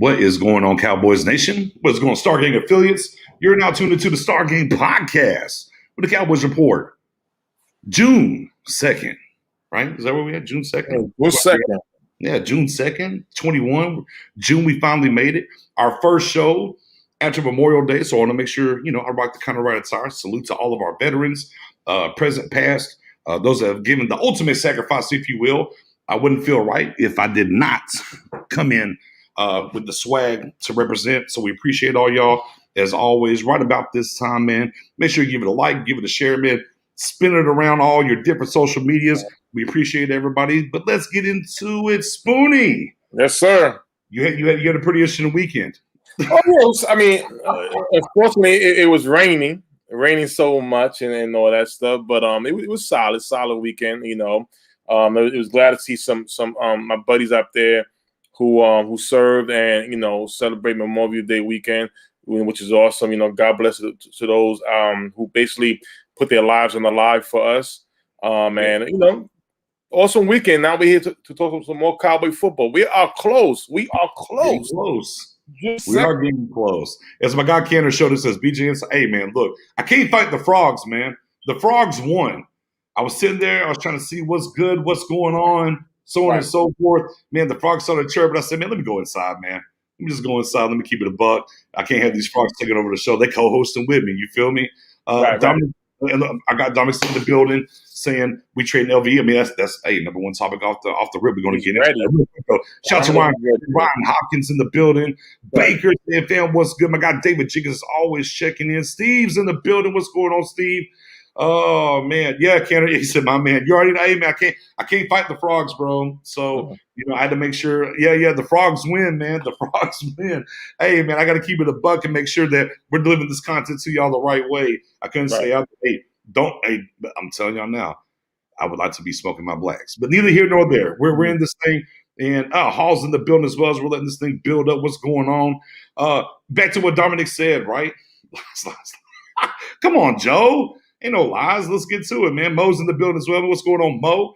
What is going on, Cowboys Nation? What's going on, Star Gang affiliates? You're now tuned into the Star Gang podcast with the Cowboys Report. June 2nd, right? Is that where we at? June 2nd? June 2nd. Yeah, June 2nd, 21. June, we finally made it. Our first show after Memorial Day. So I want to make sure, I like to kind of write a time. Salute to all of our veterans, present, past, those that have given the ultimate sacrifice, if you will. I wouldn't feel right if I did not come in with the swag to represent. So we appreciate all y'all. As always, right about this time, man, make sure you give it a like, give it a share, man. Spin it around all your different social medias. We appreciate everybody. But let's get into it. Spoonie. Yes, sir. You had a pretty interesting weekend. Oh, yeah. Unfortunately, it was raining so much and all that stuff. But it was solid weekend. It was glad to see some my buddies up there who served and celebrate Memorial Day weekend, which is awesome. God bless to those who basically put their lives on the line for us. Awesome weekend. Now we're here to talk some more Cowboy football. We are close. We are close. We are getting close. As my guy Canner showed us, says BJ, hey man, look, I can't fight the frogs, man. The frogs won. I was sitting there, I was trying to see what's good, what's going on, so on and so forth. Man, the frogs started chirping. I said, man, let me go inside, man. Let me just go inside. Let me keep it a buck. I can't have these frogs taking over the show. They co-hosting with me. You feel me? Dominic, I got Dominic in the building saying we trade LVE. I mean, that's number one topic off the rip. We're going to get into it. Shout out to Ryan Hopkins in the building. Baker, fam, what's good? My guy David Jenkins is always checking in. Steve's in the building. What's going on, Steve? Oh man, yeah, Canada. He said, "My man, you already know. Hey man, I can't fight the frogs, bro. So I had to make sure. Yeah, the frogs win, man. The frogs win. Hey man, I got to keep it a buck and make sure that we're delivering this content to y'all the right way. I couldn't say, hey, I'm telling y'all now, I would like to be smoking my blacks, but neither here nor there. We're in this thing, and Hall's in the building as well as we're letting this thing build up. What's going on? Back to what Dominic said, right? Come on, Joe. Ain't no lies. Let's get to it, man. Mo's in the building as well. What's going on, Mo?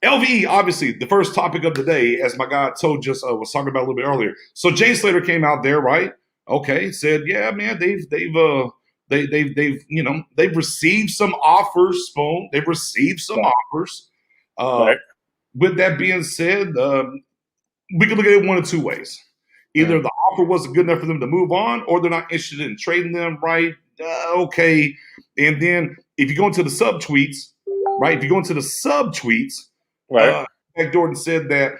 LVE, obviously, the first topic of the day, as my guy told just was talking about a little bit earlier. So Jay Slater came out there, right? Okay, said, yeah, man, they've received some offers, Spoon. They've received some offers. With that being said, we can look at it one of two ways. Either the offer wasn't good enough for them to move on, or they're not interested in trading them, right? Okay. And then if you go into the subtweets, right? Jack Jordan said that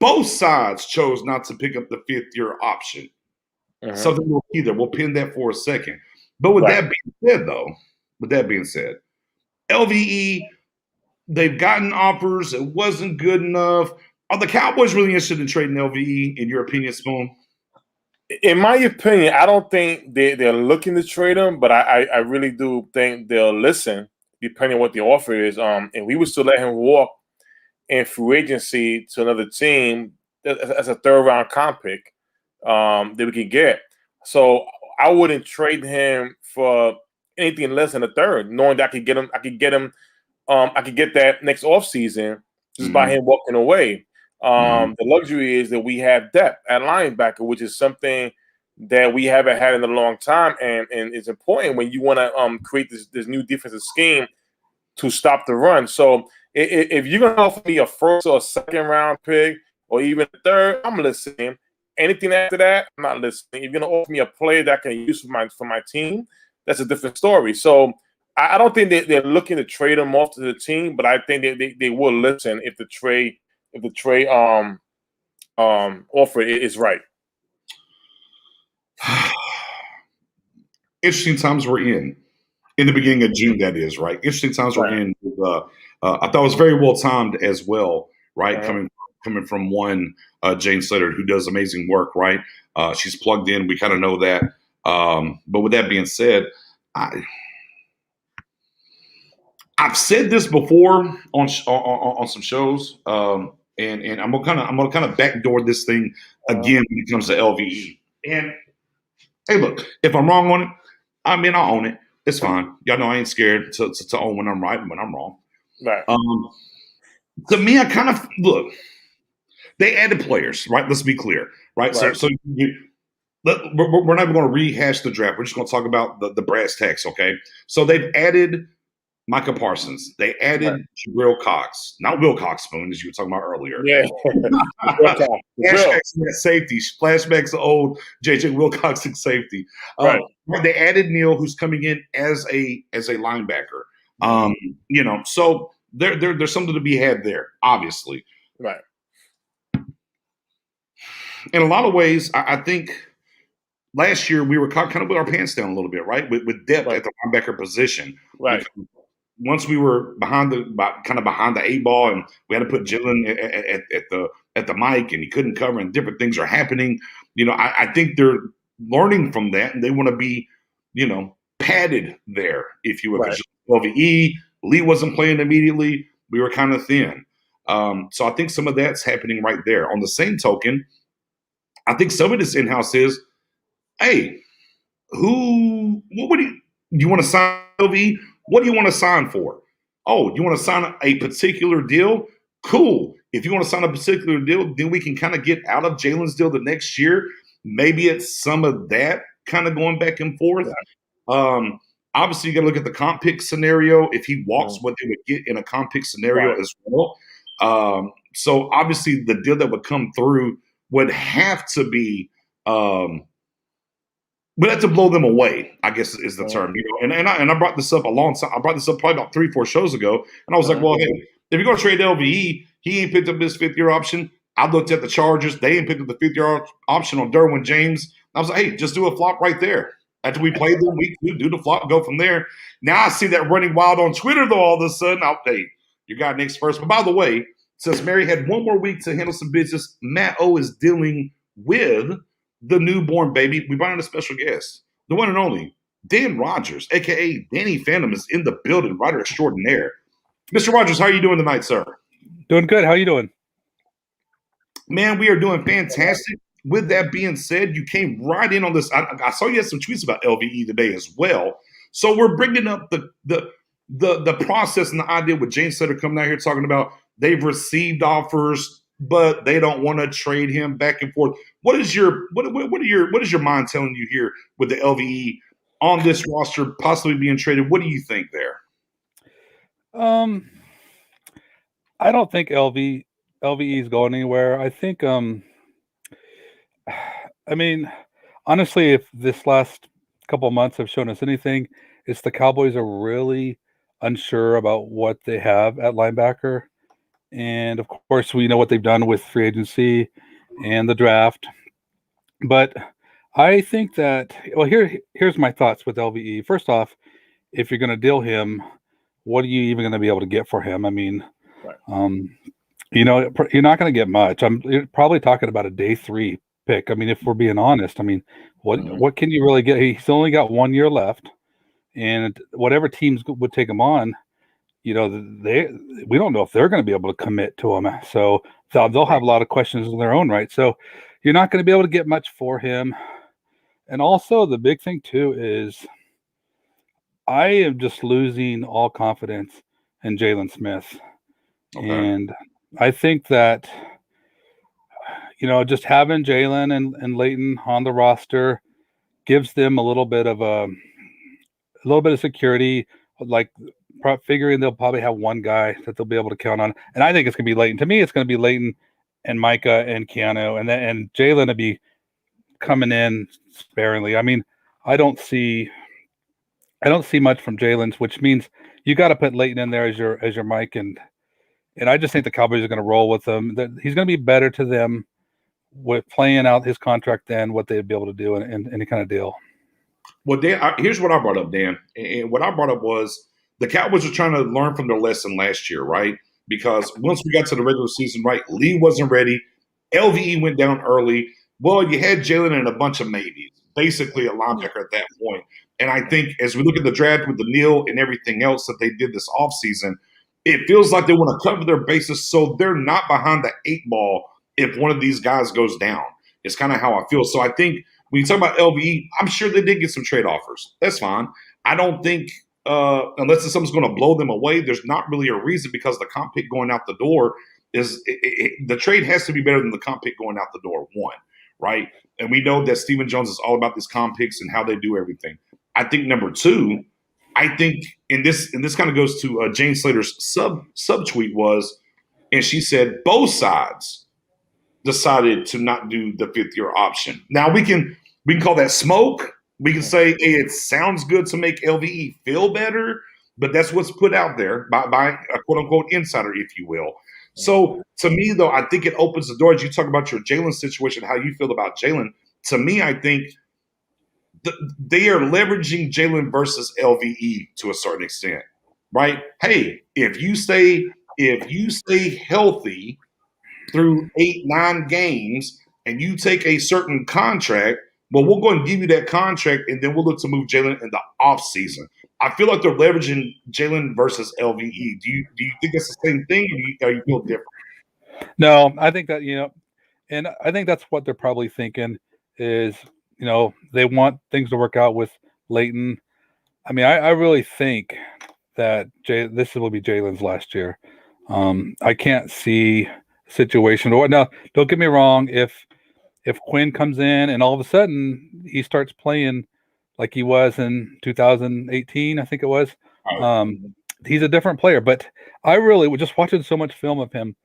both sides chose not to pick up the fifth-year option. Something we'll pin that for a second. But with that being said, LVE, they've gotten offers. It wasn't good enough. Are the Cowboys really interested in trading LVE, in your opinion, Spoon? In my opinion, I don't think they're looking to trade him, but I really do think they'll listen, depending on what the offer is. And we would still let him walk in free agency to another team as a third-round comp pick that we could get. So I wouldn't trade him for anything less than a third, knowing that I could get that next offseason just by him walking away. The luxury is that we have depth at linebacker, which is something that we haven't had in a long time, and it's important when you want to create this new defensive scheme to stop the run. So if you're going to offer me a first or a second round pick or even a third, I'm listening. Anything after that, I'm not listening. If you're going to offer me a player that I can use for my team, that's a different story. So I don't think they're looking to trade him off to the team, but I think they will listen if the trade offer is right. Interesting times we're in the beginning of June, that is, right? Interesting times we're in. I thought it was very well timed as well, right? Coming from one Jane Slater, who does amazing work, right? She's plugged in. We kind of know that. But with that being said, I've said this before on some shows, and I'm gonna kind of backdoor this thing again when it comes to LVE. And hey, look, if I'm wrong on it, I mean I'll own it. It's fine. Y'all know I ain't scared to own when I'm right and when I'm wrong. Right. To me, I kind of look. they added players, right? Let's be clear, right? So we're not even going to rehash the draft. We're just going to talk about the brass tacks, okay? So they've added Micah Parsons. They added Jabril Cox, not Will Cox Spoon, as you were talking about earlier. Yeah. Flashbacks to that safety. Flashbacks to old JJ Wilcox in safety. They added Neal, who's coming in as a linebacker. So there's something to be had there, obviously. Right. In a lot of ways, I think last year we were kind of with our pants down a little bit, right? With depth at the linebacker position. Right. Once we were behind the eight ball, and we had to put Jalen at the mic, and he couldn't cover, and different things are happening. I think they're learning from that, and they want to be, padded there, if you will. Right. LVE, Lee wasn't playing immediately. We were kind of thin. So I think some of that's happening right there. On the same token, I think some of this in-house is, hey, what do you want to sign LVE? What do you want to sign for? Oh, you want to sign a particular deal? Cool. If you want to sign a particular deal, then we can kind of get out of Jalen's deal the next year. Maybe it's some of that kind of going back and forth. Obviously, you got to look at the comp pick scenario. If he walks, what they would get in a comp pick scenario as well. So obviously, the deal that would come through would have to be but have to blow them away, I guess is the term. And I brought this up a long time. I brought this up probably about 3-4 shows ago, and I was like, well, hey, if you're going to trade LVE, he ain't picked up his fifth-year option. I looked at the Chargers; they ain't picked up the fifth-year option on Derwin James. I was like, hey, just do a flop right there. After we play them week 2, do the flop, go from there. Now I see that running wild on Twitter, though. All of a sudden, hey, you got Nick's first. But by the way, since Mary had one more week to handle some business, Matt O is dealing with the newborn baby. We brought in a special guest, the one and only Dan Rogers, a.k.a. Danny Phantom, is in the building, writer extraordinaire. Mr. Rogers, how are you doing tonight, sir? Doing good. How are you doing? Man, we are doing fantastic. With that being said, you came right in on this. I saw you had some tweets about LVE today as well. So we're bringing up the process and the idea with James Sutter coming out here talking about they've received offers, but they don't want to trade him back and forth. What is your mind telling you here with the LVE on this roster possibly being traded? What do you think there? I don't think LVE is going anywhere. I think honestly, if this last couple of months have shown us anything, it's the Cowboys are really unsure about what they have at linebacker. And of course, we know what they've done with free agency and the draft. But I think that, well, here's my thoughts with LVE. First off, if you're going to deal him, what are you even going to be able to get for him? I mean, you're not going to get much. You're probably talking about a day 3 pick. I mean, if we're being honest, I mean, what can you really get? He's only got 1 year left, and whatever teams would take him on, we don't know if they're going to be able to commit to him. So they'll have a lot of questions in their own right. So you're not going to be able to get much for him. And also the big thing too is I am just losing all confidence in Jalen Smith. Okay. And I think that, just having Jalen and Leighton on the roster gives them a little bit of security, like figuring they'll probably have one guy that they'll be able to count on. And I think it's going to be Leighton. To me, it's going to be Leighton and Micah and Keanu, and Jalen to be coming in sparingly. I mean, I don't see much from Jalen's, which means you got to put Leighton in there as your Mike, and I just think the Cowboys are going to roll with him. He's going to be better to them with playing out his contract than what they'd be able to do in any kind of deal. Well, Dan, here's what I brought up, Dan. And what I brought up was the Cowboys are trying to learn from their lesson last year, right? Because once we got to the regular season, right, Lee wasn't ready. LVE went down early. Well, you had Jalen and a bunch of maybes, basically a linebacker at that point. And I think as we look at the draft with the Neal and everything else that they did this offseason, it feels like they want to cover their bases so they're not behind the 8 ball if one of these guys goes down. It's kind of how I feel. So I think when you talk about LVE, I'm sure they did get some trade offers. That's fine. I don't think unless something's going to blow them away, there's not really a reason because the comp pick going out the door, the trade has to be better than the comp pick going out the door, one, right? And we know that Stephen Jones is all about these comp picks and how they do everything. I think number two, I think, and this kind of goes to Jane Slater's subtweet was, and she said both sides decided to not do the 5th-year option. Now we can call that smoke. We can say, hey, it sounds good to make LVE feel better, but that's what's put out there by a quote-unquote insider, if you will. So to me, though, I think it opens the door. As you talk about your Jalen situation, how you feel about Jalen, to me, I think they are leveraging Jalen versus LVE to a certain extent, right? Hey, if you stay healthy through 8-9 games and you take a certain contract, well, we'll go and give you that contract, and then we'll look to move Jalen in the offseason. I feel like they're leveraging Jalen versus LVE. Do you think it's the same thing, or you feel different? No, I think that, and I think that's what they're probably thinking is, they want things to work out with Leighton. I mean, I really think that this will be Jalen's last year. I can't see a situation. Now, don't get me wrong. If Quinn comes in and all of a sudden he starts playing like he was in 2018, I think it was, he's a different player. But I really, just watching so much film of him,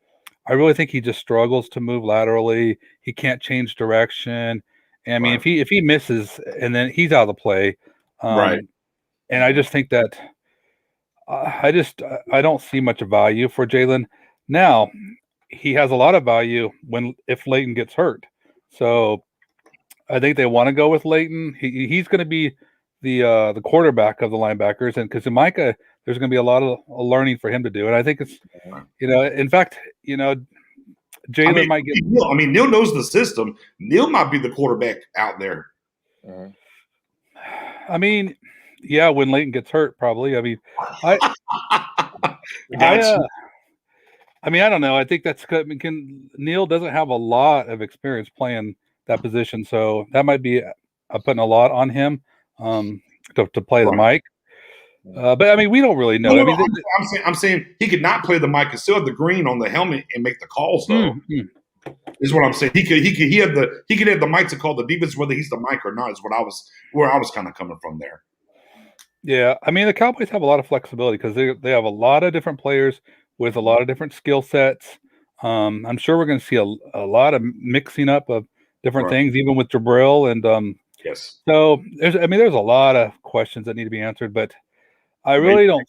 I really think he just struggles to move laterally. He can't change direction. And I mean, if he misses and then he's out of the play, right. And I just think that I don't see much value for Jalen. Now, he has a lot of value if Leighton gets hurt. So I think they want to go with Leighton. He's going to be the quarterback of the linebackers, and because Micah, there's going to be a lot of learning for him to do. And I think it's, in fact, Jalen might get. Neil knows the system. Neil might be the quarterback out there. I mean, yeah, when Leighton gets hurt, probably. I mean, I don't know. I think that's good. Neil doesn't have a lot of experience playing that position, so that might be putting a lot on him to play the mic. But I mean, we don't really know. No, I'm saying he could not play the mic and still have the green on the helmet and make the calls, though. Is what I'm saying. He could have the mic to call the defense, whether he's the mic or not. Is where I was kind of coming from there. Yeah, I mean, the Cowboys have a lot of flexibility because they have a lot of different players with a lot of different skill sets. I'm sure we're going to see a lot of mixing up of different things, even with Jabril and yes. So there's a lot of questions that need to be answered, but I really don't.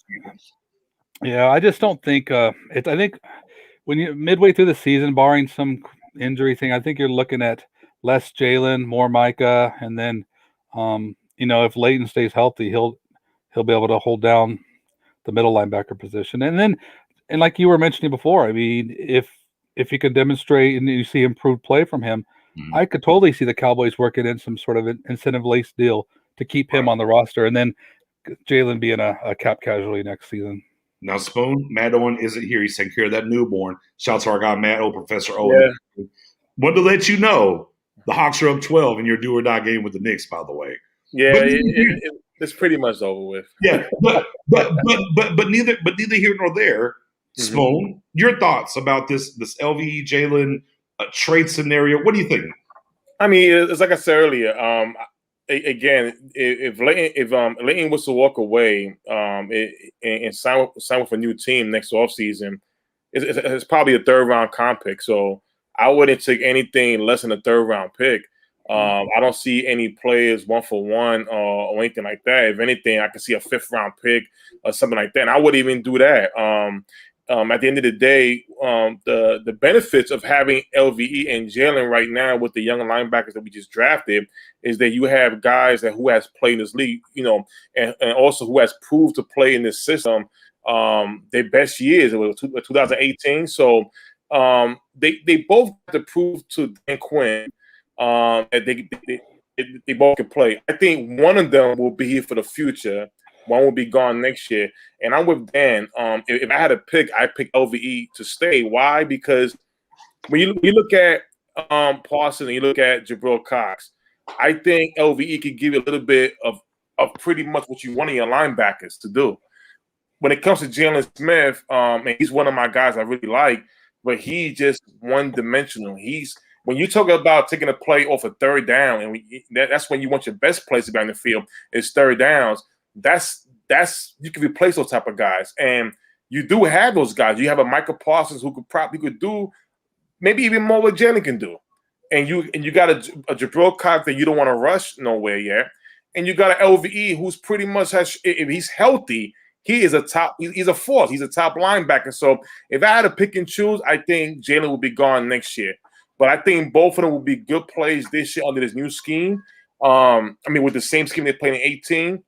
Yeah, I just don't think I think when you midway through the season, barring some injury thing, I think you're looking at less Jalen, more Micah, and then if Leighton stays healthy, he'll be able to hold down the middle linebacker position. And like you were mentioning before, I mean, if he can demonstrate and you see improved play from him, I could totally see the Cowboys working in some sort of an incentive-laced deal to keep him on the roster, and then Jalen being a cap casualty next season. Now, Spoon, Matt Owen isn't here. He's taking care of that newborn. Shout out to our guy, Matt O, Professor Owen. Yeah. Wanted to let you know the Hawks are up 12 in your do or die game with the Knicks, by the way. Yeah, it's pretty much over with. Yeah, but neither here nor there. Spoon, your thoughts about this LVE Jalen trade scenario? What do you think? I mean, it's like I said earlier. Again, if Leighton was to walk away and sign with a new team next offseason, it's probably a third-round comp pick. So I wouldn't take anything less than a third-round pick. I don't see any players 1-for-1 or anything like that. If anything, I could see a 5th-round pick or something like that. And I wouldn't even do that. At the end of the day, the benefits of having LVE and Jalen right now with the young linebackers that we just drafted is that you have guys who has played in this league, and also who has proved to play in this system. Their best years was 2018. So they both have to prove to Dan Quinn that they both can play. I think one of them will be here for the future. One will be gone next year. And I'm with Dan. If I had a pick, I'd pick LVE to stay. Why? Because when you look at Parsons and you look at Jabril Cox, I think LVE could give you a little bit of pretty much what you want in your linebackers to do. When it comes to Jalen Smith, and he's one of my guys I really like, but he's just one-dimensional. When you talk about taking a play off a third down, and that's when you want your best plays to be on the field is third downs. That's you can replace those type of guys, and you do have those guys. You have a Michael Parsons who could do maybe even more what Jalen can do, and you got a Jabril Cox that you don't want to rush nowhere yet, and you got an LVE who's pretty much if he's healthy, he's a force. He's a top linebacker. So if I had to pick and choose, I think Jalen will be gone next year. But I think both of them will be good plays this year under this new scheme. With the same scheme they played in 18.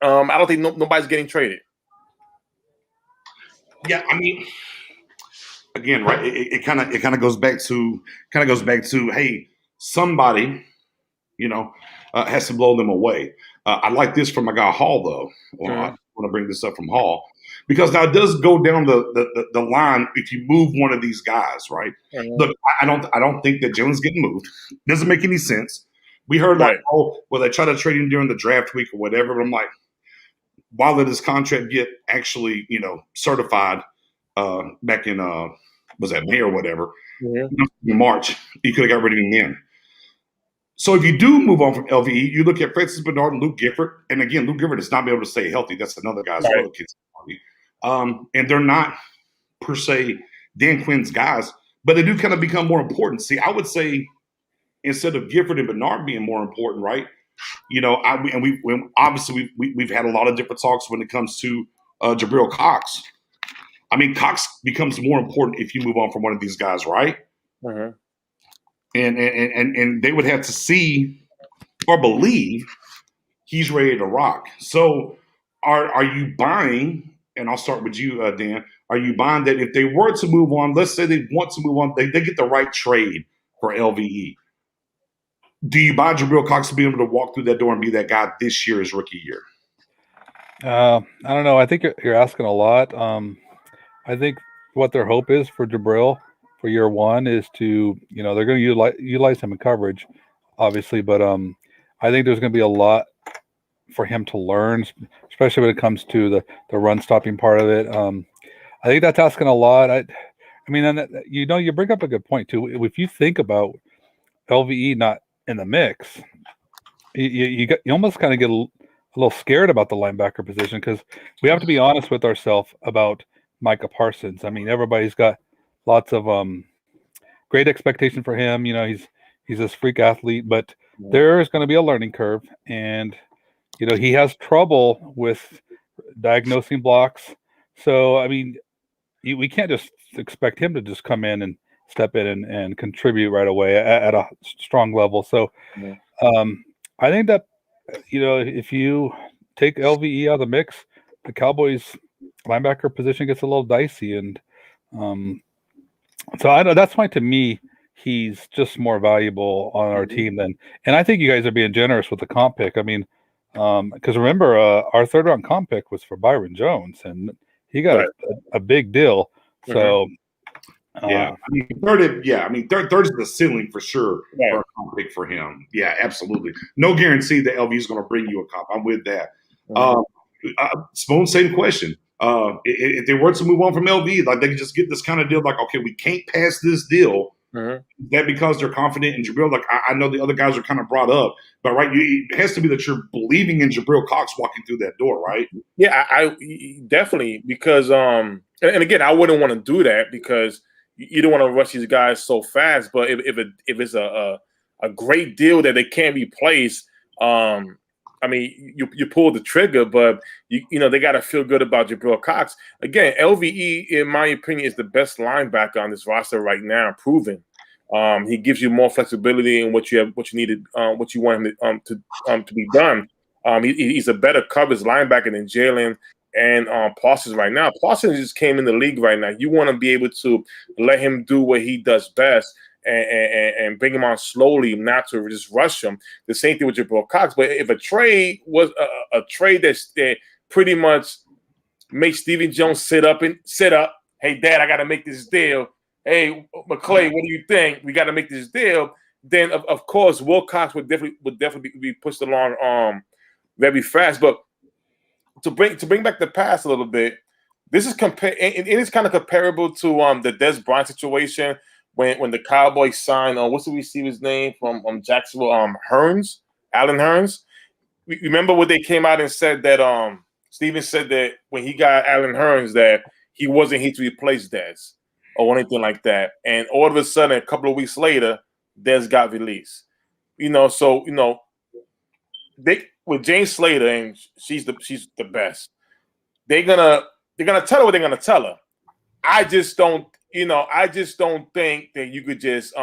I don't think nobody's getting traded. Yeah, again, right? It kind of goes back to hey, somebody, has to blow them away. I like this from my guy Hall though. Well, I want to bring this up from Hall because now it does go down the line if you move one of these guys, right? Mm-hmm. Look, I don't think that Jalen's getting moved. Doesn't make any sense. We heard they try to trade him during the draft week or whatever. But I'm like, why let his contract get actually, certified back in was that May or whatever, in March? You could have got rid of him then. So if you do move on from LVE, you look at Francis Bernard and Luke Gifford. And again, Luke Gifford is not be able to stay healthy. That's another guy as well that kids. And they're not per se Dan Quinn's guys, but they do kind of become more important. See, I would say instead of Gifford and Bernard being more important, right? We've had a lot of different talks when it comes to Jabril Cox. Cox becomes more important if you move on from one of these guys, right? Mm-hmm. And they would have to see or believe he's ready to rock. So are you buying, and I'll start with you, Dan, are you buying that if they were to move on, let's say they want to move on, they get the right trade for LVE. Do you buy Jabril Cox to be able to walk through that door and be that guy this year, his rookie year? I don't know. I think you're asking a lot. I think what their hope is for Jabril for year one is to, they're going to utilize him in coverage, obviously, but I think there's going to be a lot for him to learn, especially when it comes to the run stopping part of it. I think that's asking a lot. You bring up a good point too. If you think about LVE not in the mix, you almost kind of get a little scared about the linebacker position because we have to be honest with ourselves about Micah Parsons. Everybody's got lots of great expectation for him. He's this freak athlete, but there is going to be a learning curve, and he has trouble with diagnosing blocks. So we can't just expect him to just come in and step in and contribute right away at a strong level. So I think that if you take LVE out of the mix, the Cowboys linebacker position gets a little dicey, and so that's why to me he's just more valuable on our team than. And I think you guys are being generous with the comp pick. Because remember, our third round comp pick was for Byron Jones, and he got a big deal. So third is the ceiling for sure for a comp pick for him. Yeah, absolutely. No guarantee that LV is going to bring you a comp. I'm with that. Spoon, same question. If they were to move on from LV, like they could just get this kind of deal, like, okay, we can't pass this deal. Is that because they're confident in Jabril? Like I know the other guys are kind of brought up, but it has to be that you're believing in Jabril Cox walking through that door, right? Yeah, I definitely, because and again, I wouldn't want to do that because you don't want to rush these guys so fast. But if it's a great deal that they can't replace, you pull the trigger, but they got to feel good about Jabril Cox. Again, LVE, in my opinion, is the best linebacker on this roster right now, proven. He gives you more flexibility in what you needed, what you want him to be done. He's a better coverage linebacker than Jalen and Parsons right now. Parsons just came in the league right now. You want to be able to let him do what he does best. And bring him on slowly, not to just rush him. The same thing with Jabril Cox. But if a trade was a trade that pretty much makes Stephen Jones sit up, hey, Dad, I got to make this deal. Hey, McClay, what do you think? We got to make this deal. Then, of course, Wilcox would definitely be pushed along very fast. But to bring back the past a little bit, This is it is kind of comparable to the Des Bryant situation when the Cowboys signed what's the receiver's name from Jacksonville, Alan Hearns. Remember what they came out and said that Steven said that when he got Alan Hearns that he wasn't here to replace Dez or anything like that. And all of a sudden, a couple of weeks later, Dez got released. So they with Jane Slater, and she's the best. They're gonna tell her what they're gonna tell her. I just don't think that you could just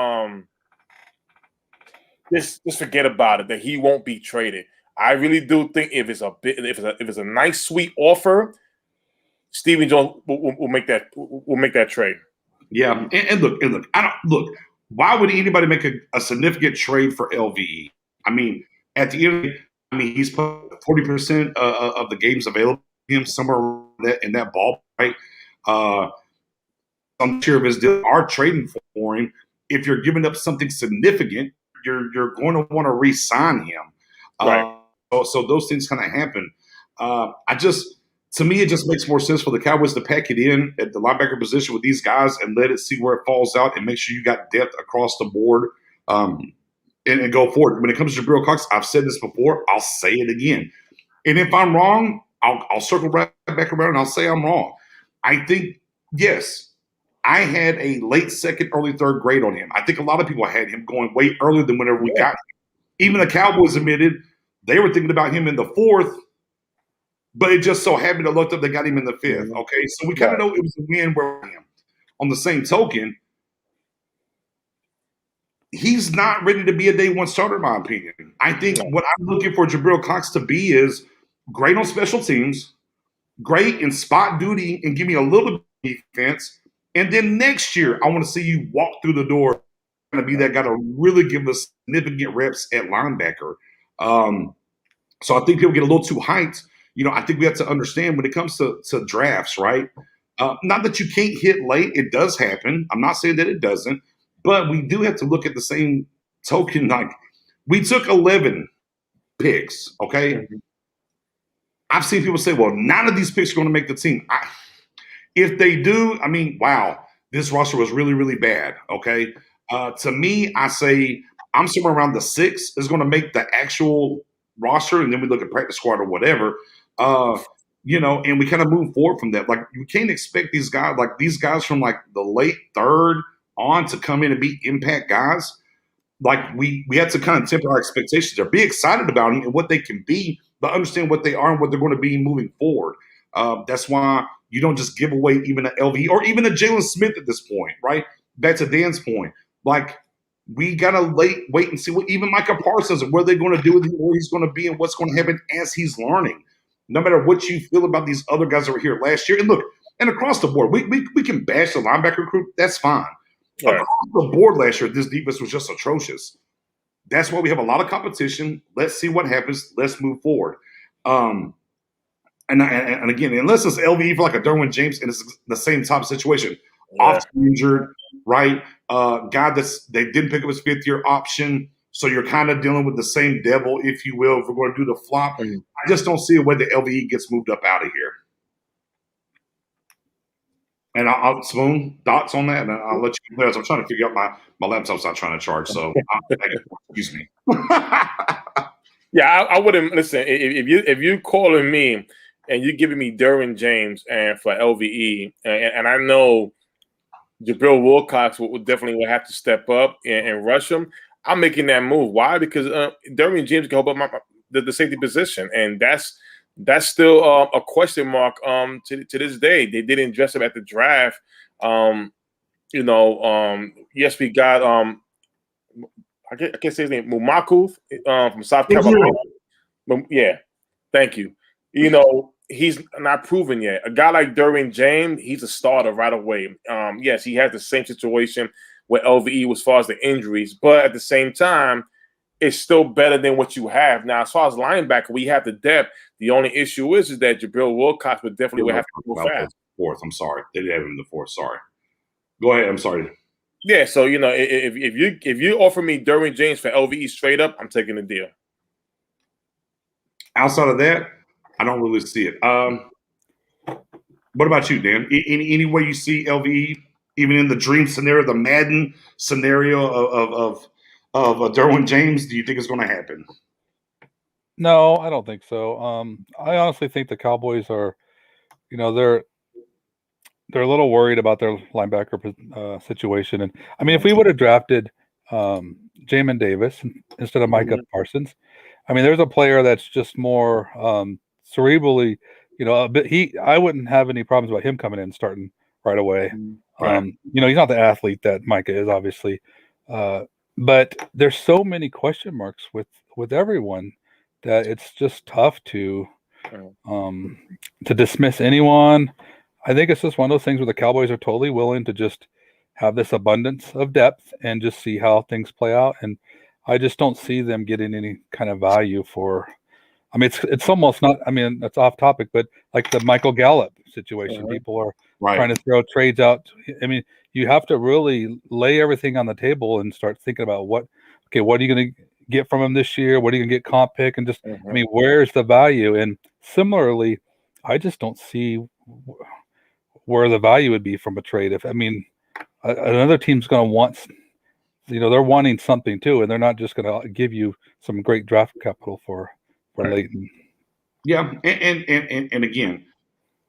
forget about it, that he won't be traded. I really do think if it's a nice sweet offer, Stephen Jones will make that trade. Yeah, and look. Why would anybody make a significant trade for LVE? I mean, at the end, he's put 40% of the games available to him, somewhere in that ball, right? I'm sure of his deal are trading for him. If you're giving up something significant, you're going to want to re-sign him. Right. So those things kind of happen. To me, it just makes more sense for the Cowboys to pack it in at the linebacker position with these guys and let it see where it falls out and make sure you got depth across the board and go forward. When it comes to Jabril Cox, I've said this before. I'll say it again. And if I'm wrong, I'll circle right back around and I'll say I'm wrong. I think, yes, I had a late second, early third grade on him. I think a lot of people had him going way earlier than whenever we got him. Even the Cowboys admitted they were thinking about him in the fourth, but it just so happened to look up they got him in the fifth. Okay, so we kind of know it was a win where him. On the same token, he's not ready to be a day one starter, in my opinion. I think what I'm looking for Jabril Cox to be is great on special teams, great in spot duty, and give me a little bit of defense. And then next year, I want to see you walk through the door and be that guy to really give us significant reps at linebacker. So I think people get a little too hyped. I think we have to understand when it comes to drafts, right? Not that you can't hit late. It does happen. I'm not saying that it doesn't. But we do have to look at the same token. Like, we took 11 picks, okay? Mm-hmm. I've seen people say, well, none of these picks are going to make the team. If they do, wow, this roster was really, really bad, okay? To me, I say I'm somewhere around the 6 is going to make the actual roster, and then we look at practice squad or whatever, and we kind of move forward from that. Like, you can't expect these guys from like the late third on to come in and be impact guys. Like, we have to kind of temper our expectations there. Be excited about them and what they can be, but understand what they are and what they're going to be moving forward. That's why you don't just give away even an LVE or even a Jalen Smith at this point, right? Back to Dan's point. Like, we got to wait and see what even Micah Parsons and what they're going to do with him, where he's going to be and what's going to happen as he's learning. No matter what you feel about these other guys that were here last year. And look, and across the board, we can bash the linebacker group. That's fine. Right. Across the board last year, this defense was just atrocious. That's why we have a lot of competition. Let's see what happens. Let's move forward. And again, unless it's LVE for like a Derwin James and it's the same type of situation, often injured, right? Guy they didn't pick up his 5th-year option, so you're kind of dealing with the same devil, if you will, if we're going to do the flop. Mm-hmm. I just don't see a way the LVE gets moved up out of here. And I'll Spoon, thoughts on that, and I'll let you play. I'm trying to figure out my laptop's not trying to charge, so excuse me. Yeah, I wouldn't listen. If you calling me and you're giving me Derwin James and for LVE, and I know Jabril Wilcox will definitely have to step up and rush him, I'm making that move. Why? Because Derwin James can hold up the safety position, and that's still a question mark to this day. They didn't dress him at the draft. Yes, we got I can't say his name, Mumaku from South Carolina. Yeah, thank you. He's not proven yet. A guy like Derwin James, he's a starter right away. Yes, he has the same situation with LVE as far as the injuries, but at the same time, it's still better than what you have. Now, as far as linebacker, we have the depth. The only issue is that Jabril Wilcox would definitely have to go fast. Fourth, I'm sorry. They didn't have him in the fourth. Sorry. Go ahead. I'm sorry. Yeah, so if you offer me Derwin James for LVE straight up, I'm taking the deal. Outside of that, I don't really see it. What about you, Dan? Any way you see LVE, even in the dream scenario, the Madden scenario of Derwin James, do you think it's going to happen? No, I don't think so. I honestly think the Cowboys are, they're a little worried about their linebacker situation. And I mean, if we would have drafted Jamin Davis instead of Micah Parsons, I mean, there's a player that's just more cerebrally, a bit. I wouldn't have any problems about him coming in and starting right away. Right. He's not the athlete that Micah is, obviously, but there's so many question marks with everyone that it's just tough to dismiss anyone. I think it's just one of those things where the Cowboys are totally willing to just have this abundance of depth and just see how things play out. And I just don't see them getting any kind of value for. I mean, it's almost not. I mean, that's off topic, but like the Michael Gallup situation, people are trying to throw trades out. I mean, you have to really lay everything on the table and start thinking about what are you going to get from him this year? What are you going to get comp pick? And just, I mean, where's the value? And similarly, I just don't see where the value would be from a trade. If, I mean, another team's going to want, they're wanting something too, and they're not just going to give you some great draft capital for Leighton. Yeah, and again,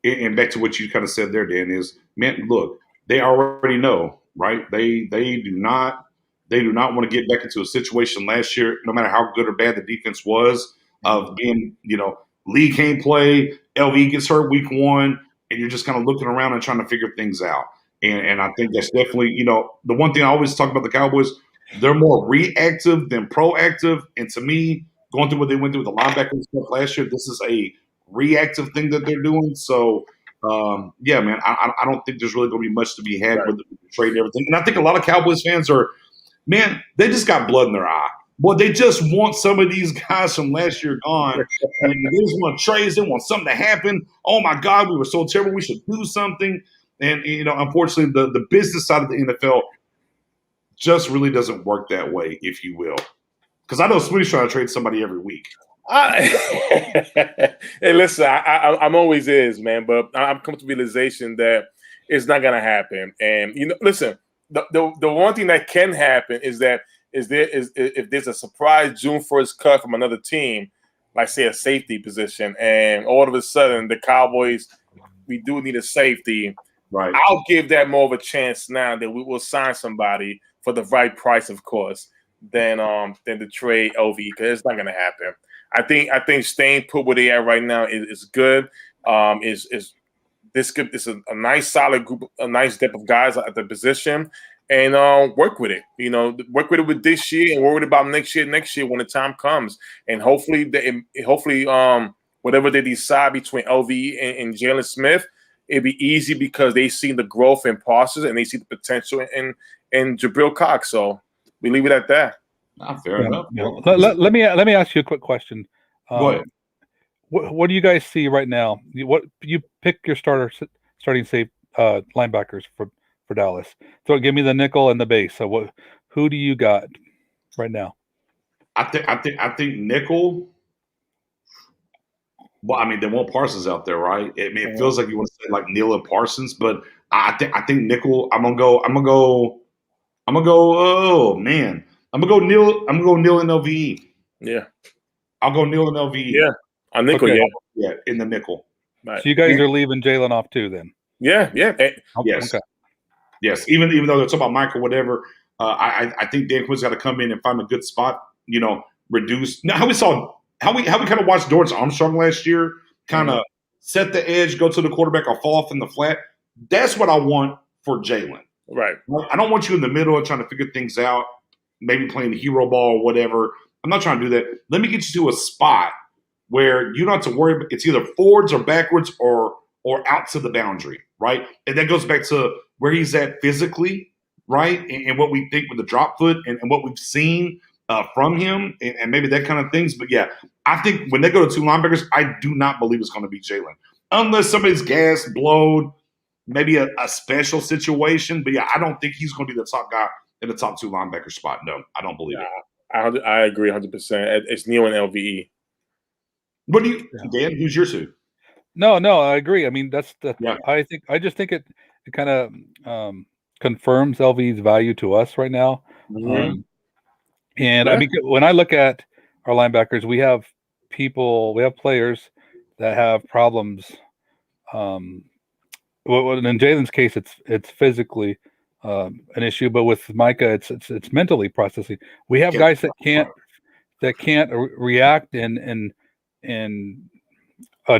and back to what you kind of said there, Dan, is, man, look, they already know, right? They do not want to get back into a situation last year, no matter how good or bad the defense was, of being, Lee can't play, LV gets hurt week 1, and you're just kind of looking around and trying to figure things out. And I think that's definitely, the one thing I always talk about the Cowboys, they're more reactive than proactive. And to me, going through what they went through with the linebacker stuff last year, this is a reactive thing that they're doing. So, yeah, man, I don't think there's really going to be much to be had with the trade and everything. And I think a lot of Cowboys fans are, man, they just got blood in their eye. Boy, they just want some of these guys from last year gone. And they just want trades. They want something to happen. Oh, my God, we were so terrible. We should do something. And, unfortunately, the business side of the NFL just really doesn't work that way, if you will. Because I know Sweeney's trying to trade somebody every week. Hey, listen, I'm always is, man, but I'm come to the realization that it's not gonna happen. And listen, the one thing that can happen is that if there's a surprise June 1st cut from another team, like say a safety position, and all of a sudden the Cowboys, we do need a safety. Right. I'll give that more of a chance now that we will sign somebody for the right price, of course, than the trade LV, because it's not going to happen. I think staying put where they are right now is good. Is a nice solid group, a nice depth of guys at the position, and work with it. Work with it with this year and worry about next year when the time comes, and hopefully whatever they decide between LV and Jalen Smith, it'd be easy because they see the growth in Parsons and they see the potential in Jabril Cox. So we leave it at that. Fair enough. Let me ask you a quick question. Go ahead. What do you guys see right now? What you pick your starting safe linebackers for Dallas? So give me the nickel and the base. So who do you got right now? I think nickel. Well, I mean, they want Parsons out there, right? I mean, it feels like you want to say like Neal and Parsons, but I think nickel. I'm gonna go. Oh man, I'm gonna go Neal. I'm gonna go Neal and LVE. Yeah, I'll go Neal and LVE. Yeah, a nickel. Okay. Yeah, in the nickel. Right. So you guys are leaving Jalen off too, then? Yeah. Yes. Okay. Yes. Even though they're talking about Mike or whatever, I think Dan Quinn's got to come in and find a good spot. Reduce. Now, how we kind of watched Dorrance Armstrong last year, kind of set the edge, go to the quarterback, or fall off in the flat. That's what I want for Jalen. Right. I don't want you in the middle and trying to figure things out, maybe playing the hero ball or whatever. I'm not trying to do that. Let me get you to a spot where you don't have to worry about it's either forwards or backwards or out to the boundary, right? And that goes back to where he's at physically, right? And what we think with the drop foot and what we've seen from him and maybe that kind of things. But, yeah, I think when they go to two linebackers, I do not believe it's going to be Jalen. Unless somebody's gas blowed, maybe a special situation. But, yeah, I don't think he's going to be the top guy in the top two linebacker spot. No, I don't believe it. I agree 100%. It's Neal and LVE. What do you, Dan, who's your two? No, I agree. I mean, that's the. Yeah. I just think it kind of confirms LV's value to us right now. Mhm. And I Yeah. mean, when I look at our linebackers, we have players that have problems. Well, in Jalen's case, it's physically an issue, but with Micah, it's mentally processing. We have guys that can't react and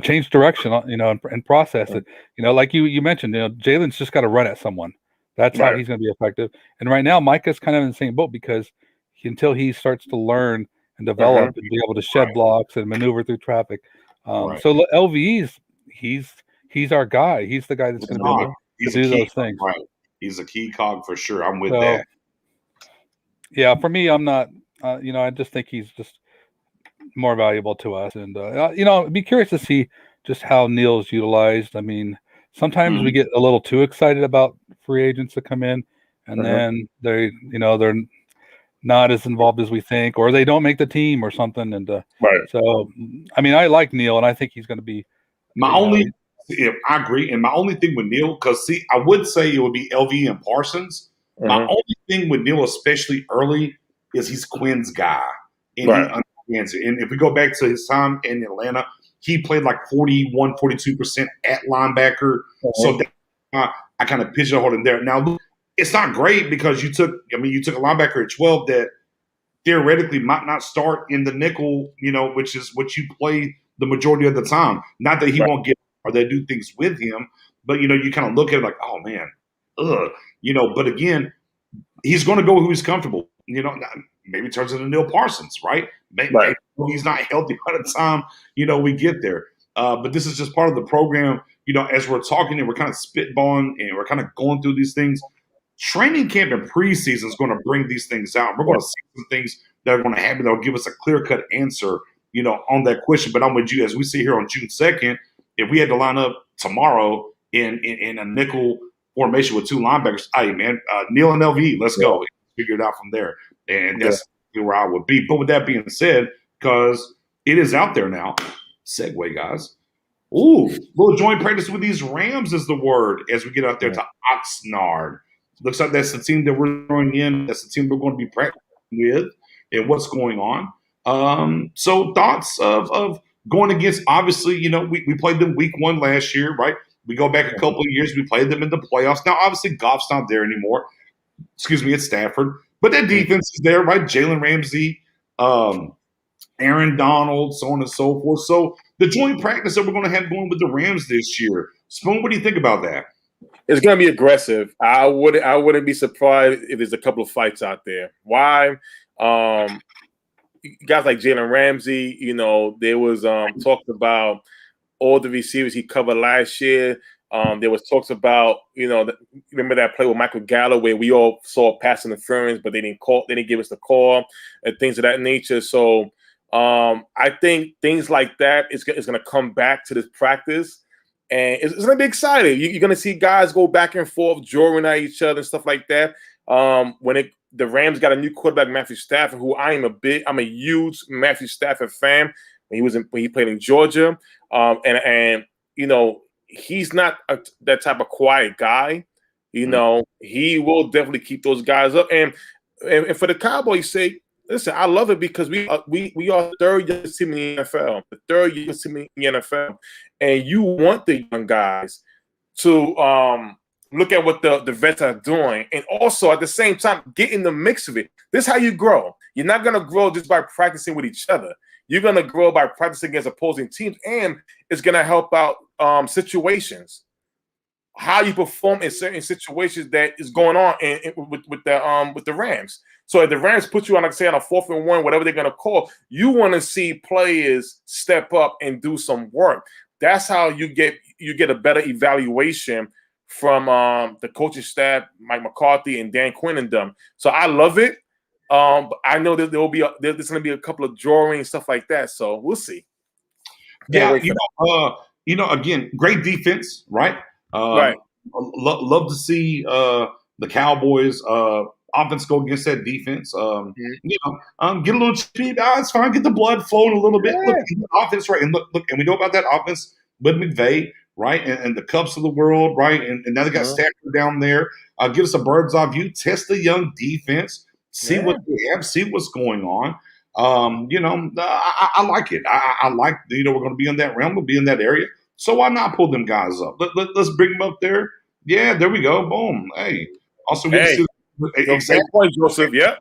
change direction, and process it. Like you mentioned, Jalen's just got to run at someone. That's how Right. he's going to be effective. And right now, Micah's kind of in the same boat because until he starts to learn and develop and be able to shed blocks and maneuver through traffic. So LVE's he's our guy. He's the guy that's going to be able to do those things. Right. He's a key cog for sure. I'm with So, that. yeah, for me, I'm not. I just think he's just more valuable to us, and I'd be curious to see just how Neal's utilized. I mean, sometimes we get a little too excited about free agents that come in, and then they're not as involved as we think, or they don't make the team or something. And so, I mean, I like Neal, and I think he's going to be. I agree, and my only thing with Neal, because I would say it would be LV and Parsons. My only thing with Neal, especially early, is he's Quinn's guy, and he understands it. And if we go back to his time in Atlanta, he played like 41, 42% at linebacker. So I kind of pigeonholed him there. Now, look, it's not great because you took a linebacker at 12 that theoretically might not start in the nickel, which is what you play the majority of the time. Not that he won't get or they do things with him, but you kind of look at it like, oh man, but again, he's going to go who he's comfortable. Maybe turns into Neal Parsons, right? Maybe he's not healthy by the time we get there. But this is just part of the program. As we're talking and we're kind of spitballing and we're kind of going through these things. Training camp and preseason is going to bring these things out. We're going to see some things that are going to happen that will give us a clear-cut answer, on that question. But I'm with you as we see here on June 2nd. If we had to line up tomorrow in a nickel formation with two linebackers, hey man, Neal and LV, let's go. Figure it out from there, and that's where I would be. But with that being said, because it is out there now, segue guys. Ooh, little joint practice with these Rams is the word as we get out there to Oxnard. Looks like that's the team that we're throwing in. That's the team we're going to be practicing with and what's going on. So thoughts of going against, obviously, we played them week 1 last year, right? We go back a couple of years. We played them in the playoffs. Now, obviously, Goff's not there anymore. Excuse me, it's Stafford. But that defense is there, right? Jalen Ramsey, Aaron Donald, so on and so forth. So the joint practice that we're going to have going with the Rams this year. Spoon, what do you think about that? It's going to be aggressive. I wouldn't be surprised if there's a couple of fights out there. Why? Guys like Jalen Ramsey, there was talked about all the receivers he covered last year. There was talks about, remember that play with Michael Gallup where we all saw pass interference, but they didn't give us the call and things of that nature. So I think things like that is going to come back to this practice. And it's going to be exciting. You're going to see guys go back and forth, drawing at each other and stuff like that. The Rams got a new quarterback, Matthew Stafford, who I'm a huge Matthew Stafford fan. When he played in Georgia, and he's not that type of quiet guy. He will definitely keep those guys up. And for the Cowboys' sake, listen, I love it because we are third youngest team in the NFL, the third youngest team in the NFL, and you want the young guys to look at what the vets are doing, and also at the same time get in the mix of it. This is how you grow. You're not going to grow just by practicing with each other. You're going to grow by practicing against opposing teams, and it's going to help out situations. How you perform in certain situations that is going on with the Rams. So if the Rams put you on, like say, on a 4th and 1, whatever they're going to call, you want to see players step up and do some work. That's how you get a better evaluation from the coaching staff, Mike McCarthy and Dan Quinn and them. So I love it. But I know that there's going to be a couple of drawing and stuff like that. So we'll see. Yeah, again, great defense, right? Right. Love to see the Cowboys offense go against that defense. Get a little chippy. It's fine. Get the blood flowing a little bit. Look, offense, right? And look, and we know about that offense. with McVay, right, and the Cubs of the world, right, and now they got Stafford down there. Give us a bird's eye view, test the young defense, see what they have, see what's going on. I like it. I like, we're going to be in that realm, we'll be in that area. So why not pull them guys up? Let's bring them up there. Yeah, there we go. Boom. Hey, also get to see exact point, Joseph. Yeah.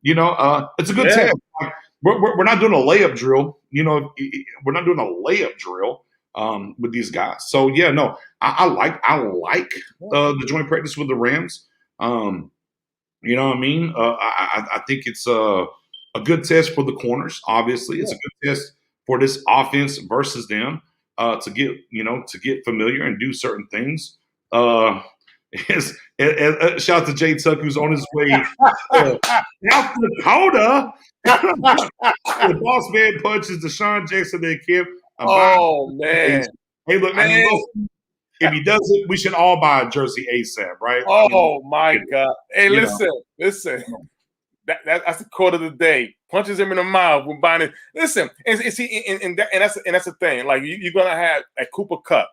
It's a good test. Like, we're not doing a layup drill. We're not doing a layup drill with these guys. So yeah, no, I like the joint practice with the Rams. You know what I mean? I think it's a good test for the corners. Obviously, it's a good test for this offense versus them to get familiar and do certain things. Shout out to Jay Tuck, who's on his way to South Dakota. The boss man punches Deshaun Jackson and Kim. Man! Hey, look, man. If he does it, we should all buy a jersey ASAP, right? My God! Hey, listen. That's the quote of the day. Punches him in the mouth. We're buying it. Listen, and that's the thing. Like you're gonna have a Cooper Kupp.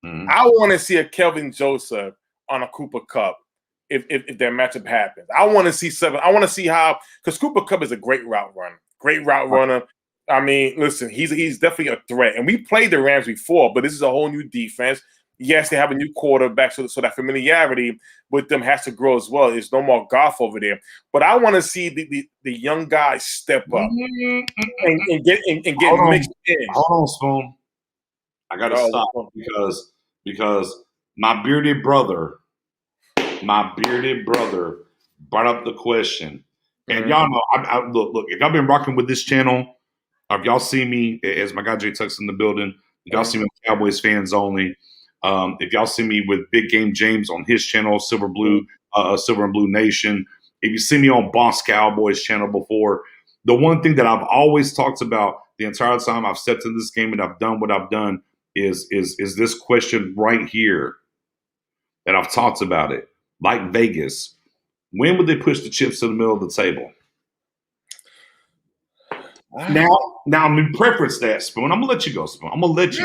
Mm-hmm. I want to see a Kelvin Joseph on a Cooper Kupp if that matchup happens. I want to see something. I want to see how, because Cooper Kupp is a great route runner. I mean, listen, he's definitely a threat. And we played the Rams before, but this is a whole new defense. Yes, they have a new quarterback, so that familiarity with them has to grow as well. There's no more Goff over there. But I want to see the young guys step up and get mixed in. Hold on, Spoon. I got to stop because my bearded brother brought up the question. And y'all know, look, if y'all been rocking with this channel, or if y'all see me, as my guy Jay Tuck's in the building, if y'all see me with Cowboys fans only, if y'all see me with Big Game James on his channel, Silver and Blue Nation, if you see me on Boss Cowboys channel before, the one thing that I've always talked about the entire time I've stepped in this game and I've done what I've done is this question right here that I've talked about it. Like Vegas, when would they push the chips to the middle of the table? Now, I'm going to preference that, Spoon. I'm going to let you go, Spoon. I'm going to let you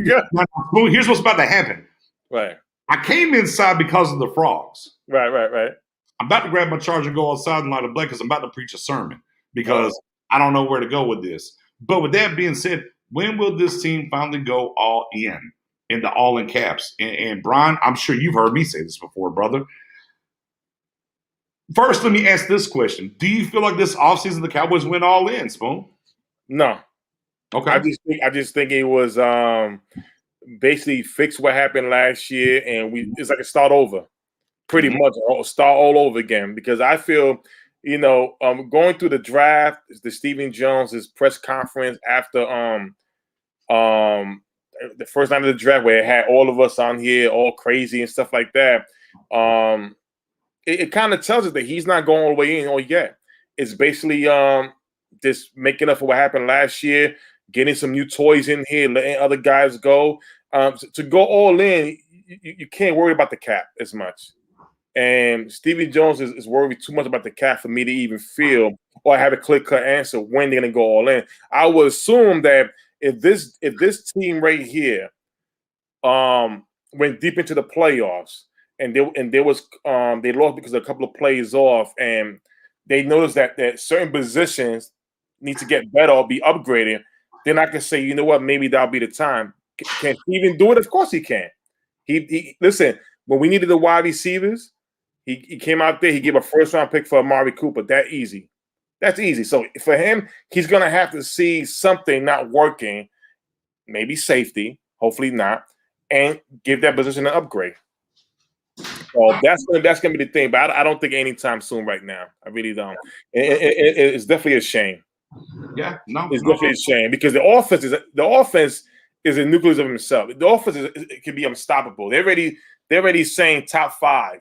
go. Now, Spoon, here's what's about to happen. Right. I came inside because of the frogs. Right. I'm about to grab my charger and go outside and light a black because I'm about to preach a sermon because I don't know where to go with this. But with that being said, when will this team finally go all in the all in caps? And Brian, I'm sure you've heard me say this before, brother. First, let me ask this question. Do you feel like this offseason the Cowboys went all in, Spoon? No. Okay. I just think it was basically fix what happened last year, and it's like a start over. Pretty much start all over again. Because I feel, going through the draft, the Stephen Jones' press conference after the first night of the draft where it had all of us on here all crazy and stuff like that. It kind of tells us that he's not going all the way in yet. It's basically just making up for what happened last year, getting some new toys in here, letting other guys go. To go all in, you can't worry about the cap as much. And Stevie Jones is worried too much about the cap for me to even feel or have a clear-cut answer when they're going to go all in. I would assume that if this team right here went deep into the playoffs, and they lost because of a couple of plays off, and they noticed that certain positions need to get better or be upgraded, then I can say, you know what, maybe that'll be the time. Can Steven do it? Of course he can. He listen, when we needed the wide receivers, he came out there, he gave a first-round pick for Amari Cooper. That's easy. So for him, he's going to have to see something not working, maybe safety, hopefully not, and give that position an upgrade. So that's gonna be the thing, but I don't think anytime soon right now. I really don't. It's definitely a shame. Yeah, it's definitely a shame because the offense is a nucleus of himself. The offense can be unstoppable. They're already saying top 5